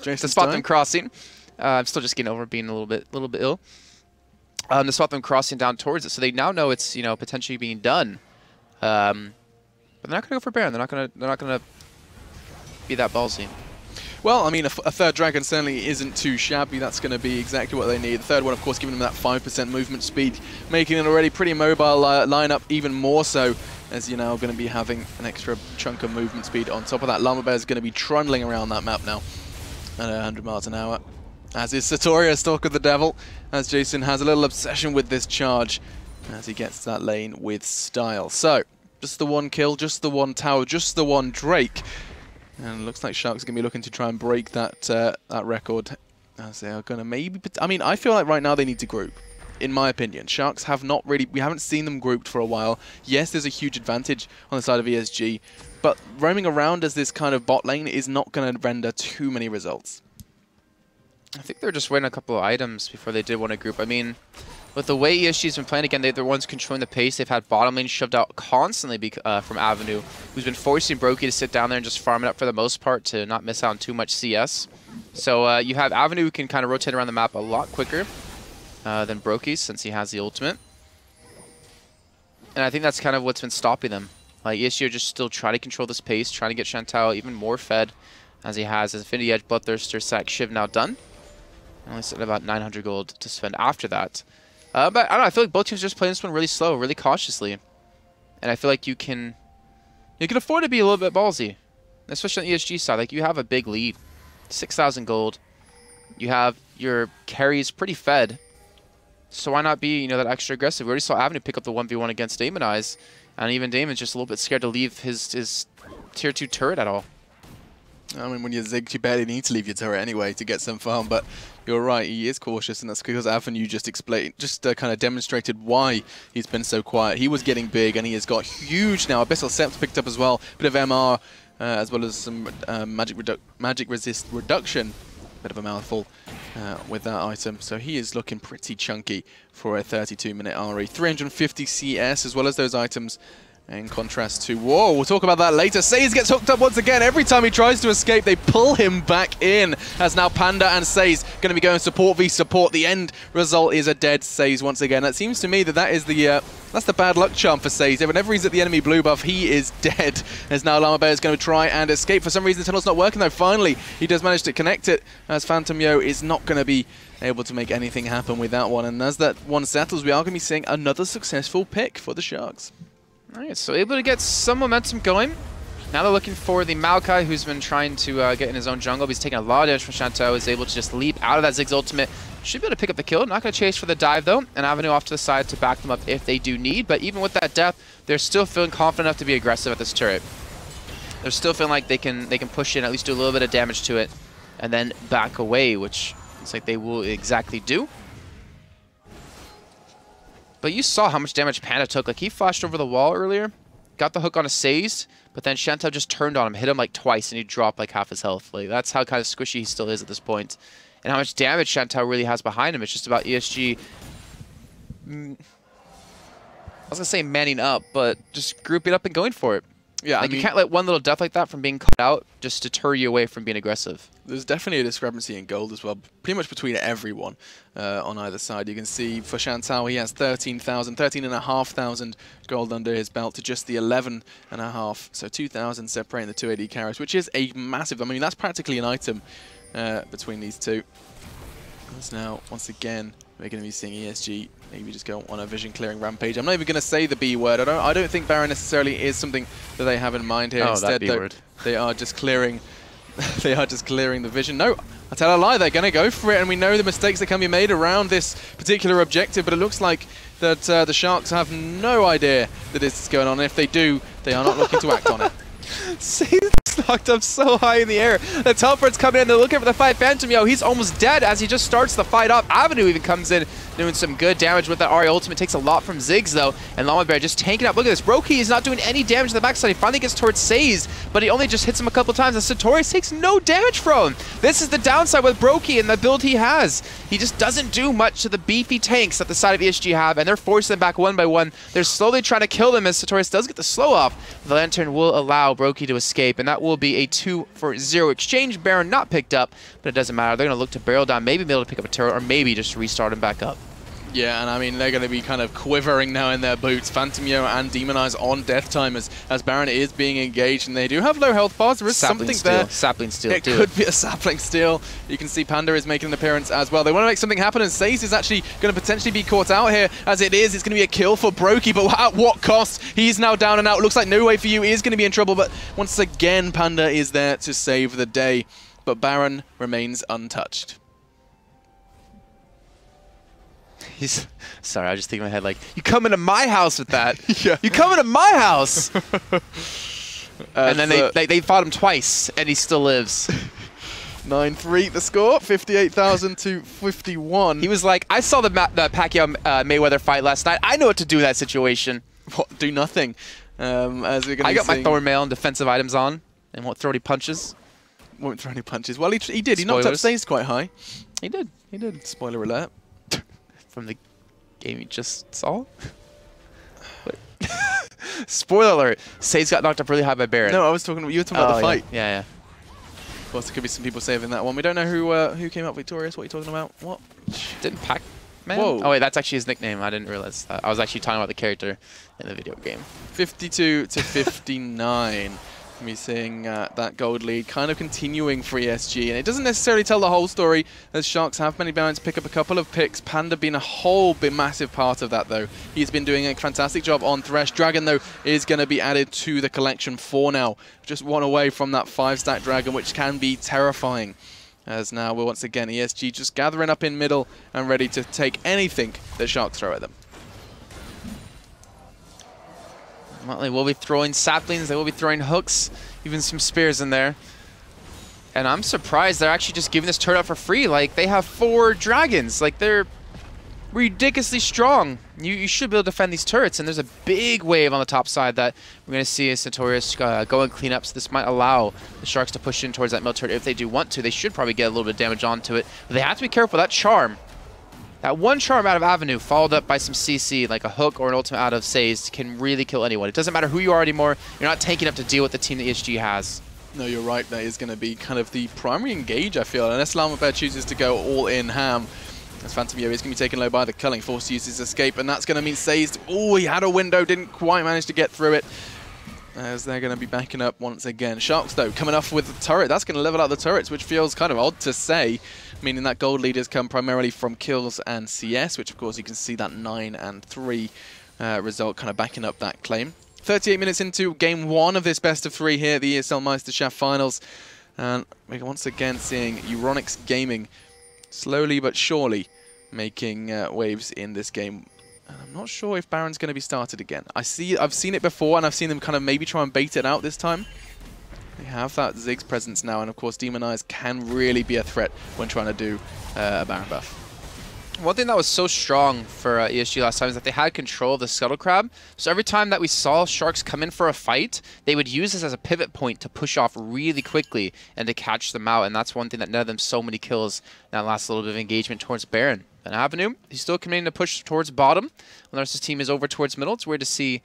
to spot them crossing. I'm still just getting over being a little bit ill. To spot them crossing down towards it, so they now know it's potentially being done, but they're not going to go for Baron. They're not going to be that ballsy. Well, I mean, a third dragon certainly isn't too shabby. That's going to be exactly what they need. The third one, of course, giving them that 5% movement speed, making it already pretty mobile lineup even more so, as you're now going to be having an extra chunk of movement speed on top of that. Llama Bear is going to be trundling around that map now at 100 miles an hour. As is Satoria, Stalk of the Devil, as Jason has a little obsession with this charge as he gets that lane with style. So, just the one kill, just the one tower, just the one Drake. And it looks like Sharks are going to be looking to try and break that that record. As they are going to maybe... I mean, I feel like right now they need to group, in my opinion. Sharks have not really... We haven't seen them grouped for a while. Yes, there's a huge advantage on the side of ESG, but roaming around as this kind of bot lane is not going to render too many results. I think they're just waiting a couple of items before they did want to group. I mean, with the way ESG's been playing, again, they're the ones controlling the pace. They've had bottom lane shoved out constantly from Avenue, who's been forcing Brokey to sit down there and just farm it up for the most part to not miss out on too much CS. So you have Avenue who can kind of rotate around the map a lot quicker than Brokey, since he has the ultimate. And I think that's kind of what's been stopping them. Like, ESG are just still trying to control this pace, trying to get Shantao even more fed, as he has his Infinity Edge, Bloodthirster, Sack, Shiv now done. Only sitting about 900 gold to spend after that. But I don't know, I feel like both teams are just playing this one really slow, really cautiously. And I feel like you can afford to be a little bit ballsy. Especially on the ESG side. Like, you have a big lead. 6,000 gold. You have your carries pretty fed. So why not be, that extra aggressive? We already saw Avenue pick up the 1v1 against Damon Eyes, and even Damon's just a little bit scared to leave his tier 2 turret at all. I mean, when you're Ziggs, you barely need to leave your turret anyway to get some farm, but you're right, he is cautious, and that's because Avenue just kind of demonstrated why he's been so quiet. He was getting big, and he has got huge now. Abyssal Sept picked up as well, bit of MR, as well as some magic resist reduction. Bit of a mouthful with that item. So he is looking pretty chunky for a 32-minute RE. 350 CS as well as those items. In contrast to, whoa, we'll talk about that later. Saze gets hooked up once again. Every time he tries to escape, they pull him back in. As now Panda and Saze going to be going support v support. The end result is a dead Saze once again. That seems to me that is the that's the bad luck charm for Saze. Whenever he's at the enemy blue buff, he is dead. As now Llama Bear is going to try and escape. For some reason, the tunnel's not working though. Finally, he does manage to connect it. As Phantom Yo is not going to be able to make anything happen with that one. And as that one settles, we are going to be seeing another successful pick for the Sharks. Alright, so able to get some momentum going. Now they're looking for the Maokai, who's been trying to get in his own jungle. He's taking a lot of damage from Shanto. Is able to just leap out of that Ziggs ultimate. Should be able to pick up the kill. Not going to chase for the dive, though. An Avenue off to the side to back them up if they do need. But even with that death, they're still feeling confident enough to be aggressive at this turret. They're still feeling like they can push in, at least do a little bit of damage to it, and then back away, which looks like they will exactly do. But you saw how much damage Panda took. Like, he flashed over the wall earlier, got the hook on a Saze, but then Shanto just turned on him, hit him like twice, and he dropped like half his health. Like, that's how kind of squishy he still is at this point. And how much damage Shanto really has behind him. It's just about ESG, I was going to say manning up, but just grouping up and going for it. Yeah, like, you can't let one little death like that from being cut out just deter you away from being aggressive. There's definitely a discrepancy in gold as well, pretty much between everyone on either side. You can see for Shantal, he has 13,500 gold under his belt to just the 11.5, so 2,000 separating the two AD carries, which is a massive, I mean, that's practically an item between these two. As now, once again, we're going to be seeing ESG maybe just go on a vision clearing rampage. I'm not even going to say the B word. I don't think Baron necessarily is something that they have in mind here. Oh, instead, that B word. They are just clearing. They are just clearing the vision. No, I tell a lie. They're going to go for it, and we know the mistakes that can be made around this particular objective. But it looks like that the Sharks have no idea that this is going on. And if they do, they are not looking to act on it. Saze knocked up so high in the air. The teleport's coming in. They're looking for the fight. Phantom Yo, he's almost dead as he just starts the fight up. Avenue even comes in, doing some good damage with that Ari ultimate. Takes a lot from Ziggs, though. And Llama Bear just tanking up. Look at this. Brokey is not doing any damage to the backside. He finally gets towards Saze, but he only just hits him a couple times. And Satorius takes no damage from him. This is the downside with Brokey and the build he has. He just doesn't do much to the beefy tanks that the side of ESG have, and they're forcing them back one by one. They're slowly trying to kill them as Satorius does get the slow off. The Lantern will allow Brokey to escape, and that will be a 2-for-0 exchange. Baron not picked up, but it doesn't matter. They're going to look to barrel down, maybe be able to pick up a turret, or maybe just restart him back up. Yeah, and I mean, they're going to be kind of quivering now in their boots. Phantom Yo and Demon Eyes on death time as Baron is being engaged, and they do have low health bars. There is something there. Sapling steal. It could be a sapling steal. You can see Panda is making an appearance as well. They want to make something happen, and Saze is actually going to potentially be caught out here. As it is, it's going to be a kill for Brokey, but at what cost? He's now down and out. Looks like No Way For You is going to be in trouble, but once again, Panda is there to save the day. But Baron remains untouched. He's sorry, I was just thinking in my head, like, you come into my house with that. Yeah. You come into my house. And then they fought him twice, and he still lives. 9-3 the score, 58,000 to 51. He was like, I saw the Pacquiao Mayweather fight last night. I know what to do in that situation. What? Do nothing. As we're gonna I got my thorn mail and defensive items on, and won't throw any punches. Won't throw any punches. Well, he did. He knocked up Saze quite high. He did. He did. Spoiler alert. From the game you just saw? Spoiler alert. Saze got knocked up really high by Baron. No, you were talking about the fight. Yeah. Of course, there could be some people saving that one. We don't know who came out victorious. What are you talking about? What? Didn't Pac-Man? Whoa. Oh, wait, that's actually his nickname. I didn't realize that. I was actually talking about the character in the video game. 52 to 59. Me seeing that gold lead kind of continuing for ESG, and it doesn't necessarily tell the whole story, as Sharks have many bounds to pick up a couple of picks. Panda being a whole massive part of that, though. He's been doing a fantastic job on Thresh. Dragon, though, is going to be added to the collection for now. Just one away from that 5-stack Dragon, which can be terrifying. As now we're once again ESG just gathering up in middle and ready to take anything that Sharks throw at them. Well, they will be throwing saplings, they will be throwing hooks, even some spears in there. And I'm surprised they're actually just giving this turret up for free. Like, they have 4 dragons. Like, they're ridiculously strong. You should be able to defend these turrets. And there's a big wave on the top side that we're going to see as Sartorius go and clean up. So this might allow the Sharks to push in towards that middle turret if they do want to. They should probably get a little bit of damage onto it. But they have to be careful. That charm, that one charm out of Avenue, followed up by some CC, like a hook or an ultimate out of Saze, can really kill anyone. It doesn't matter who you are anymore. You're not tanking up to deal with the team that ESG has. No, you're right. That is going to be kind of the primary engage, I feel. Unless Llama chooses to go all in ham, as Phantom Yo is going to be taken low by the Culling, forced to use his escape, and that's going to mean Saze. Oh, he had a window, didn't quite manage to get through it. As they're going to be backing up once again. Sharks, though, coming off with the turret. That's going to level out the turrets, which feels kind of odd to say, meaning that gold lead has come primarily from kills and CS, which, of course, you can see that 9 and 3 result kind of backing up that claim. 38 minutes into game 1 of this best of 3 here at the ESL Meisterschaft Finals. And we're once again seeing Euronics Gaming slowly but surely making waves in this game. And I'm not sure if Baron's going to be started again. I've seen it before, and I've seen them kind of maybe try and bait it out this time. They have that Ziggs presence now, and of course Demon Eyes can really be a threat when trying to do a Baron buff. One thing that was so strong for ESG last time is that they had control of the Scuttle Crab. So every time that we saw Sharks come in for a fight, they would use this as a pivot point to push off really quickly and to catch them out. And that's one thing that netted them so many kills. That last little bit of engagement towards Baron. And Avenue, he's still continuing to push towards bottom. When the rest of the team is over towards middle, it's weird to see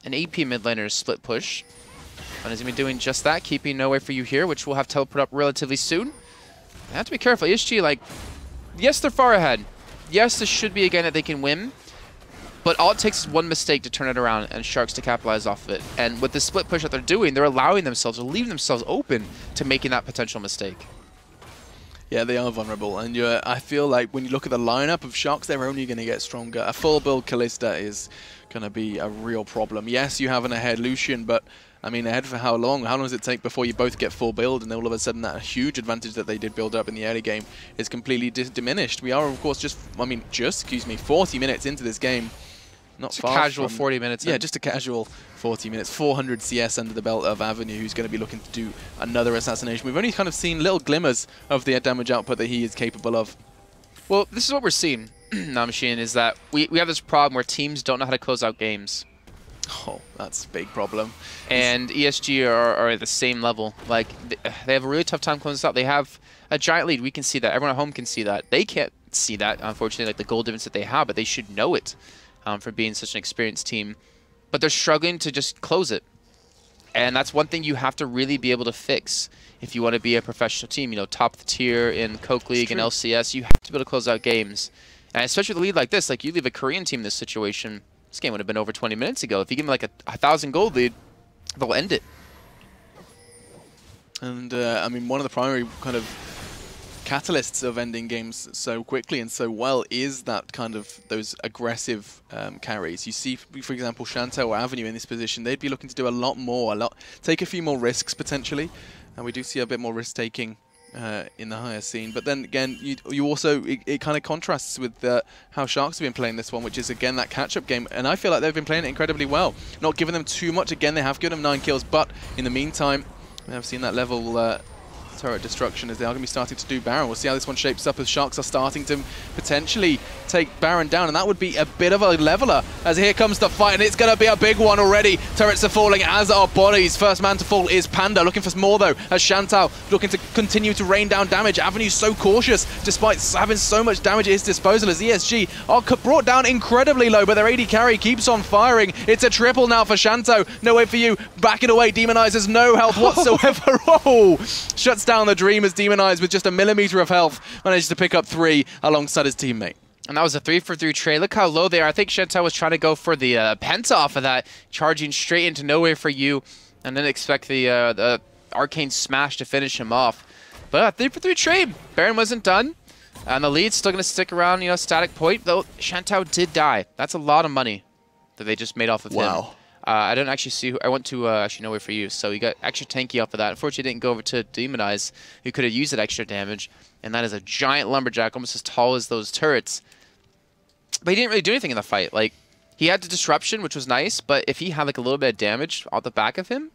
an AP mid laner split push. And he's going to be doing just that, keeping No Way For You here, which we'll have teleport up relatively soon. They have to be careful. ESG, like, yes, they're far ahead. Yes, this should be a game that they can win, but all it takes is one mistake to turn it around and Sharks to capitalize off of it. And with the split push that they're doing, they're allowing themselves or leaving themselves open to making that potential mistake. Yeah, they are vulnerable, and I feel like when you look at the lineup of Sharks, they're only going to get stronger. A full build Kalista is going to be a real problem. Yes, you have an ahead Lucian, but I mean, ahead for how long? How long does it take before you both get full build, and then all of a sudden that huge advantage that they did build up in the early game is completely diminished? We are, of course, just 40 minutes into this game. Not just far a casual from, 40 minutes. Yeah, just a casual 40 minutes. 400 CS under the belt of Avenue, who's going to be looking to do another assassination. We've only kind of seen little glimmers of the damage output that he is capable of. Well, this is what we're seeing now, Machine, is that we have this problem where teams don't know how to close out games. Oh, that's a big problem. And ESG are at the same level. Like, they have a really tough time closing out. They have a giant lead. We can see that. Everyone at home can see that. They can't see that, unfortunately, like the goal difference that they have, but they should know it for being such an experienced team. But they're struggling to just close it. And that's one thing you have to really be able to fix if you want to be a professional team. You know, top of the tier in Coke League and LCS, you have to be able to close out games. And especially with a lead like this, like you leave a Korean team in this situation, this game would have been over 20 minutes ago. If you give them like a 1,000 gold lead, they'll end it. And I mean, one of the primary kind of catalysts of ending games so quickly and so well is that kind of those aggressive carries. You see, for example, Shantel or Avenue in this position, they'd be looking to do a lot more, take a few more risks potentially. And we do see a bit more risk-taking in the higher scene. But then again, you also, it kind of contrasts with how Sharks have been playing this one, which is again that catch-up game. And I feel like they've been playing it incredibly well. Not giving them too much. Again, they have given them 9 kills, but in the meantime, we have seen that level turret destruction as they are going to be starting to do Baron. We'll see how this one shapes up as Sharks are starting to potentially take Baron down, and that would be a bit of a leveler as here comes the fight, and it's going to be a big one already. Turrets are falling, as are bodies. First man to fall is Panda, looking for more though, as Shantal looking to continue to rain down damage. Avenue's so cautious despite having so much damage at his disposal as ESG are brought down incredibly low, but their AD carry keeps on firing. It's a triple now for Shanto. No way for you. Backing away, Demon Eyes has no health whatsoever. Oh, shuts down the dream as Demon Eyes with just a millimeter of health manages to pick up 3 alongside his teammate. And that was a 3-for-3 trade. Look how low they are. I think Shantel was trying to go for the penta off of that, charging straight into No Way For You, and then expect the arcane smash to finish him off. But 3-for-3 trade. Baron wasn't done, and the lead's still going to stick around, you know, static point. Though Shantel did die. That's a lot of money that they just made off of him. I don't actually see who. I went to actually nowhere for you, so he got extra tanky off of that. Unfortunately, didn't go over to Demonize, who could have used that extra damage. And that is a giant lumberjack, almost as tall as those turrets. But he didn't really do anything in the fight. Like, he had the disruption, which was nice, but if he had like a little bit of damage off the back of him,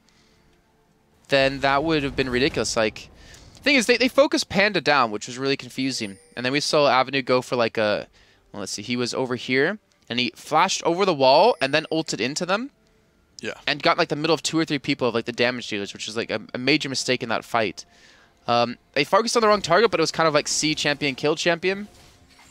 then that would have been ridiculous. Like, the thing is, they focused Panda down, which was really confusing. And then we saw Avenue go for like a, well, let's see, he was over here, and he flashed over the wall and then ulted into them. Yeah. And got like the middle of 2 or 3 people of like the damage dealers, which was like a major mistake in that fight. They focused on the wrong target, but it was kind of like C champion, kill champion.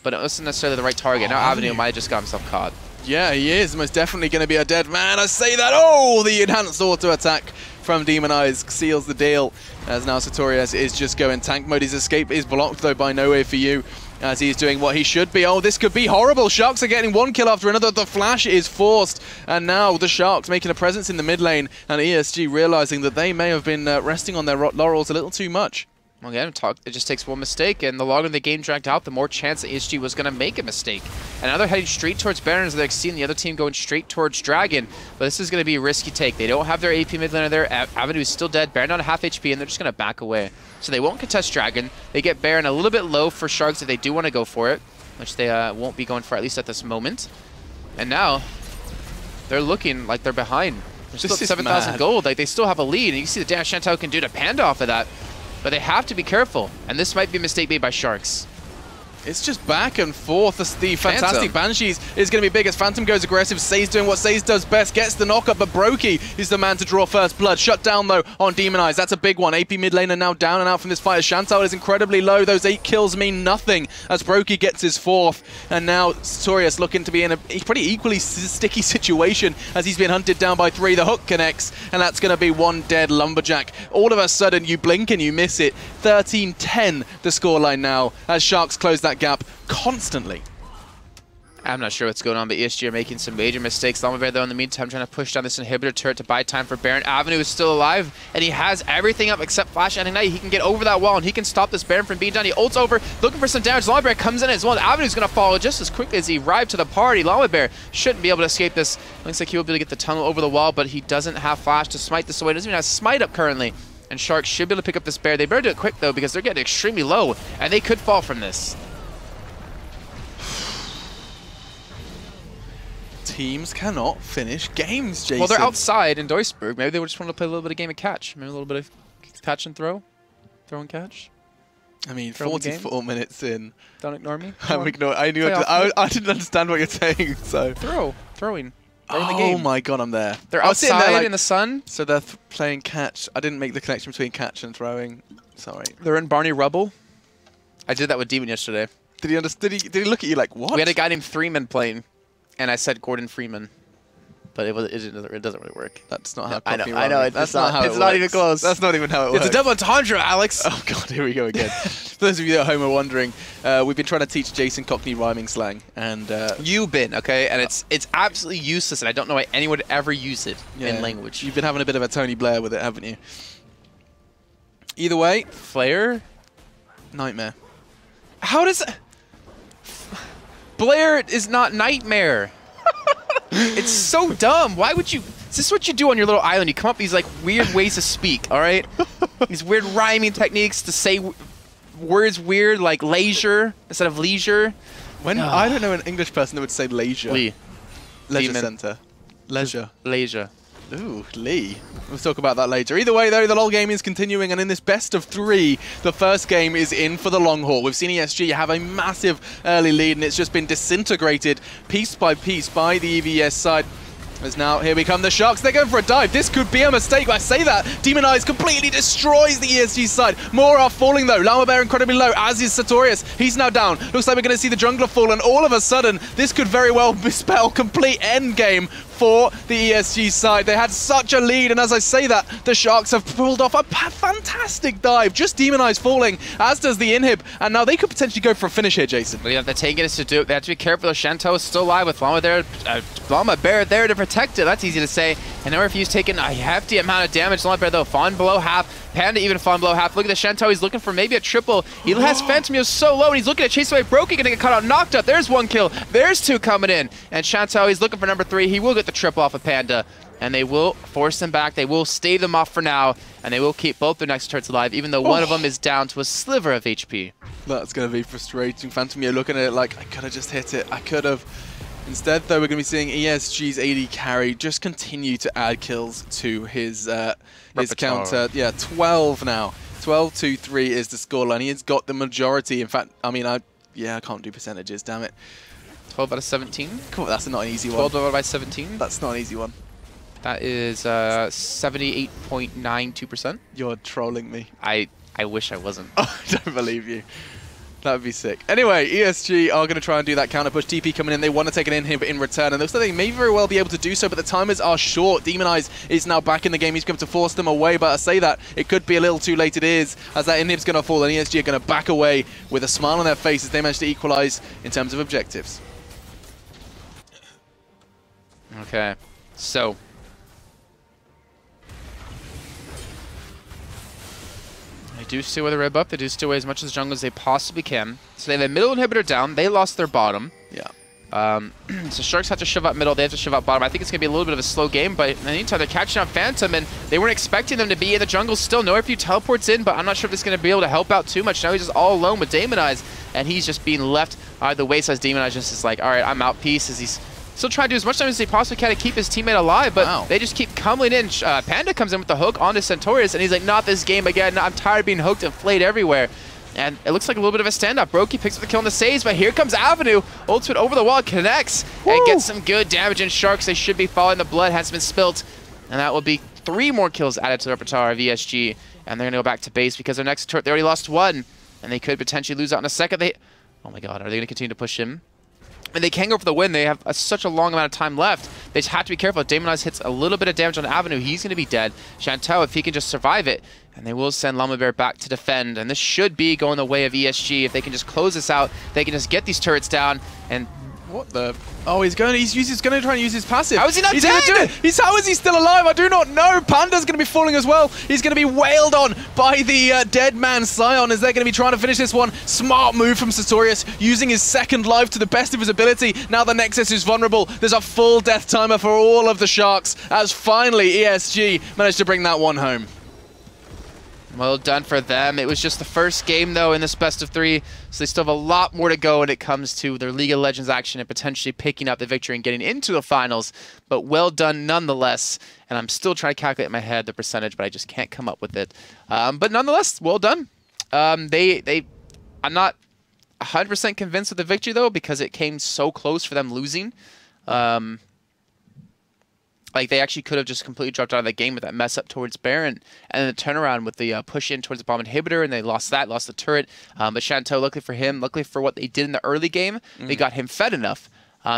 But it wasn't necessarily the right target. Now Avenue might have just got himself caught. Yeah, he is most definitely going to be a dead man. I say that. Oh, the enhanced auto attack from Demonize seals the deal. As now Sartorius is just going tank mode. His escape is blocked though by No Way For You, as he's doing what he should be. Oh, this could be horrible. Sharks are getting one kill after another. The flash is forced. And now the Sharks making a presence in the mid lane. And ESG realizing that they may have been resting on their laurels a little too much. Well, again, it just takes one mistake, and the longer the game dragged out, the more chance that ESG was going to make a mistake. And now they're heading straight towards Baron, as they're seeing the other team going straight towards Dragon. But this is going to be a risky take. They don't have their AP mid laner there. Avenue is still dead. Baron on half HP, and they're just going to back away. So they won't contest Dragon. They get Baron a little bit low for Sharks if they do want to go for it, which they won't be going for, at least at this moment. And now they're looking like they're behind. They're still at 7,000 gold. Like, they still have a lead, and you can see the damage Shantou can do to Panda off of that. But they have to be careful, and this might be a mistake made by Sharks. It's just back and forth. The fantastic Banshees is going to be big as Phantom goes aggressive. Say's doing what Say's does best, gets the knockup, but Brokey is the man to draw first blood. Shut down, though, on Demonize. That's a big one. AP mid laner now down and out from this fight. Shantou is incredibly low. Those 8 kills mean nothing as Brokey gets his 4th. And now Sartorius looking to be in a pretty equally sticky situation as he's been hunted down by 3. The hook connects, and that's going to be 1 dead Lumberjack. All of a sudden, you blink and you miss it. 13-10 the scoreline now as Sharks close that gap constantly. I'm not sure what's going on, but ESG are making some major mistakes. Llama though, in the meantime, trying to push down this inhibitor turret to buy time for Baron. Avenue is still alive, and he has everything up except Flash and Ignite. He can get over that wall, and he can stop this Baron from being done. He ults over, looking for some damage. Llama comes in as well. Avenue's going to follow just as quickly as he arrived to the party. Llama shouldn't be able to escape this. Looks like he will be able to get the tunnel over the wall, but he doesn't have Flash to smite this away. He doesn't even have Smite up currently. And Sharks should be able to pick up this bear. They better do it quick, though, because they're getting extremely low, and they could fall from this. Teams cannot finish games, Jason. Well, they're outside in Duisburg. Maybe they just want to play a little bit of game of catch. Maybe a little bit of catch and throw. Throw and catch. I mean, 44 minutes in. Don't ignore me. I didn't understand what you're saying, so. Throwing. They're in the game. Oh my god, I'm there. They're outside there, like, in the sun. So they're playing catch. I didn't make the connection between catch and throwing. Sorry. They're in Barney Rubble. I did that with Demon yesterday. Did he understand? Did he look at you like, what? We had a guy named Freeman playing, and I said Gordon Freeman. But it doesn't really work. That's not how I know. That's not how it works. It's not even close. That's not even how it works. It's a double entendre, Alex. Oh god, here we go again. For those of you at home are wondering, we've been trying to teach Jason Cockney rhyming slang, and you've been okay, and it's absolutely useless, and I don't know why anyone would ever use it in language. You've been having a bit of a Tony Blair with it, haven't you? Either way, Flare, Nightmare. How does Blair is not Nightmare? It's so dumb. Why would you? Is this what you do on your little island? You come up with these like weird ways to speak, all right? These weird rhyming techniques to say words weird, like leisure instead of leisure. I don't know an English person that would say leisure. Leisure center. Leisure. Ooh, Lee. We'll talk about that later. Either way, though, the LoL game is continuing, and in this best of 3, the first game is in for the long haul. We've seen ESG have a massive early lead, and it's just been disintegrated piece by piece by the EVS side. As now, here we come, the Sharks. They're going for a dive. This could be a mistake. I say that. Demonize completely destroys the ESG side. More are falling, though. Llama incredibly low, as is Sartorius. He's now down. Looks like we're going to see the jungler fall, and all of a sudden, this could very well spell complete endgame for the ESG side. They had such a lead, and as I say that, the Sharks have pulled off a fantastic dive. Just Demonize falling, as does the Inhib, and now they could potentially go for a finish here, Jason. But yeah, they're taking us to do it. They have to be careful. Shantou is still alive with Llama Bear there to protect it. That's easy to say. And now Refuse taking a hefty amount of damage. Llama Bear, though, falling below half. Panda even falling below half. Look at the Shantou. He's looking for maybe a triple. He has Phantom. He was so low, and he's looking at chase away. Brokey gonna get caught out, knocked out. There's 1 kill. There's 2 coming in. And Shantou, he's looking for number 3. He will get the triple off of Panda. and they will force them back. They will stave them off for now, and they will keep both their next turrets alive, even though one of them is down to a sliver of HP. That's going to be frustrating. Phantom, you're looking at it like, I could have just hit it. I could have. Instead, though, we're going to be seeing ESG's AD carry just continue to add kills to his counter. Yeah, 12 now. 12-2-3 is the scoreline. He has got the majority. In fact, I mean, I can't do percentages, damn it. 12 out of 17? Cool, that's not an easy one. 12 divided by 17? That's not an easy one. That is 78.92%. You're trolling me. I wish I wasn't. I don't believe you. That would be sick. Anyway, ESG are going to try and do that counter push. TP coming in. They want to take an inhib in return, and it looks like they may very well be able to do so, but the timers are short. Demon Eyes is now back in the game. He's going to force them away, but I say that it could be a little too late. It is, as that inhib's going to fall, and ESG are going to back away with a smile on their face as they manage to equalize in terms of objectives. Okay, so they do steal with a red buff. They do steal away as much as jungle as they possibly can. So they have a middle inhibitor down. They lost their bottom. Yeah. So Sharks have to shove out middle. They have to shove out bottom. I think it's going to be a little bit of a slow game, but in the meantime, they're catching up Phantom, and they weren't expecting them to be in the jungle still. No few teleports in, but I'm not sure if it's going to be able to help out too much. Now he's just all alone with Demon Eyes, and he's just being left the wayside. As Demon Eyes just is like, all right, I'm out. Peace. As he's still trying to do as much damage as he possibly can to keep his teammate alive, but they just keep coming in. Panda comes in with the hook onto Centaurus, and he's like, not this game again. I'm tired of being hooked and flayed everywhere. And it looks like a little bit of a standoff. Brokey picks up the kill on the saves, but here comes Avenue. Ultimate over the wall, connects, and gets some good damage in Sharks. They should be following. The blood has been spilt, and that will be 3 more kills added to the repertoire of ESG. And they're going to go back to base because their next turret, they already lost 1, and they could potentially lose out in a second. Oh my god, are they going to continue to push him? And they can go for the win. They have such a long amount of time left. They just have to be careful. If Demon Eyes hits a little bit of damage on Avenue, he's going to be dead. Chantel, if he can just survive it, and they will send Llama Bear back to defend. And this should be going the way of ESG. If they can just close this out, they can just get these turrets down. And what the? Oh, he's going to try and use his passive. How is he not dead? Gonna do it. How is he still alive? I do not know. Panda's going to be falling as well. He's going to be wailed on by the dead man Sion as they're going to be trying to finish this one. Smart move from Sartorius, using his second life to the best of his ability. Now the Nexus is vulnerable. There's a full death timer for all of the Sharks as finally ESG managed to bring that one home. Well done for them. It was just the first game, though, in this best of 3, so they still have a lot more to go when it comes to their League of Legends action and potentially picking up the victory and getting into the finals. But well done nonetheless, and I'm still trying to calculate in my head the percentage, but I just can't come up with it. But nonetheless, well done. I'm not 100% convinced of the victory, though, because it came so close for them losing. Like, they actually could have just completely dropped out of the game with that mess up towards Baron, and then the turnaround with the push in towards the bomb inhibitor, and they lost that, lost the turret. But Chanteau, luckily for him, luckily for what they did in the early game, they got him fed enough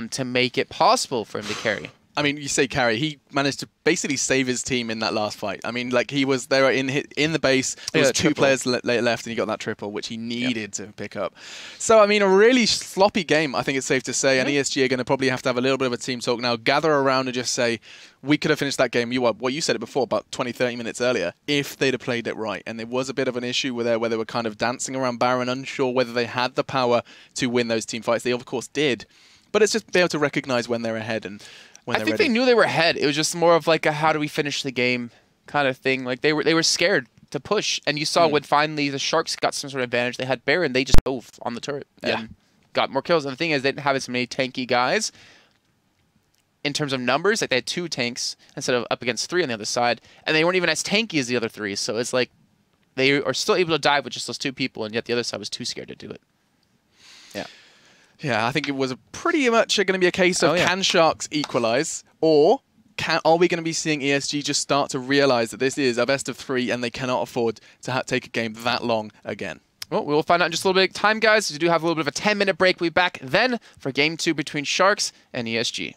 to make it possible for him to carry. I mean, you say carry. He managed to basically save his team in that last fight. I mean, like, they were in the base. There was 2 players left, and he got that triple, which he needed to pick up. So, I mean, a really sloppy game, I think it's safe to say. And ESG are going to probably have to have a little bit of a team talk now, gather around and just say, we could have finished that game. You said it before, about 20, 30 minutes earlier, if they'd have played it right. And there was a bit of an issue where they were kind of dancing around Baron, unsure whether they had the power to win those team fights. They, of course, did. But it's just be able to recognize when they're ahead and I think they knew they were ahead. It was just more of like a how do we finish the game kind of thing. Like they were scared to push, and you saw when finally the Sharks got some sort of advantage. They had Baron, they just dove on the turret and got more kills. And the thing is, they didn't have as many tanky guys in terms of numbers. Like they had 2 tanks instead of up against 3 on the other side, and they weren't even as tanky as the other 3. So it's like they are still able to dive with just those 2 people, and yet the other side was too scared to do it. Yeah. Yeah, I think it was pretty much going to be a case of can Sharks equalize, or are we going to be seeing ESG just start to realize that this is a best of 3 and they cannot afford to take a game that long again? Well, we will find out in just a little bit of time, guys. We do have a little bit of a 10-minute break. We'll be back then for Game 2 between Sharks and ESG.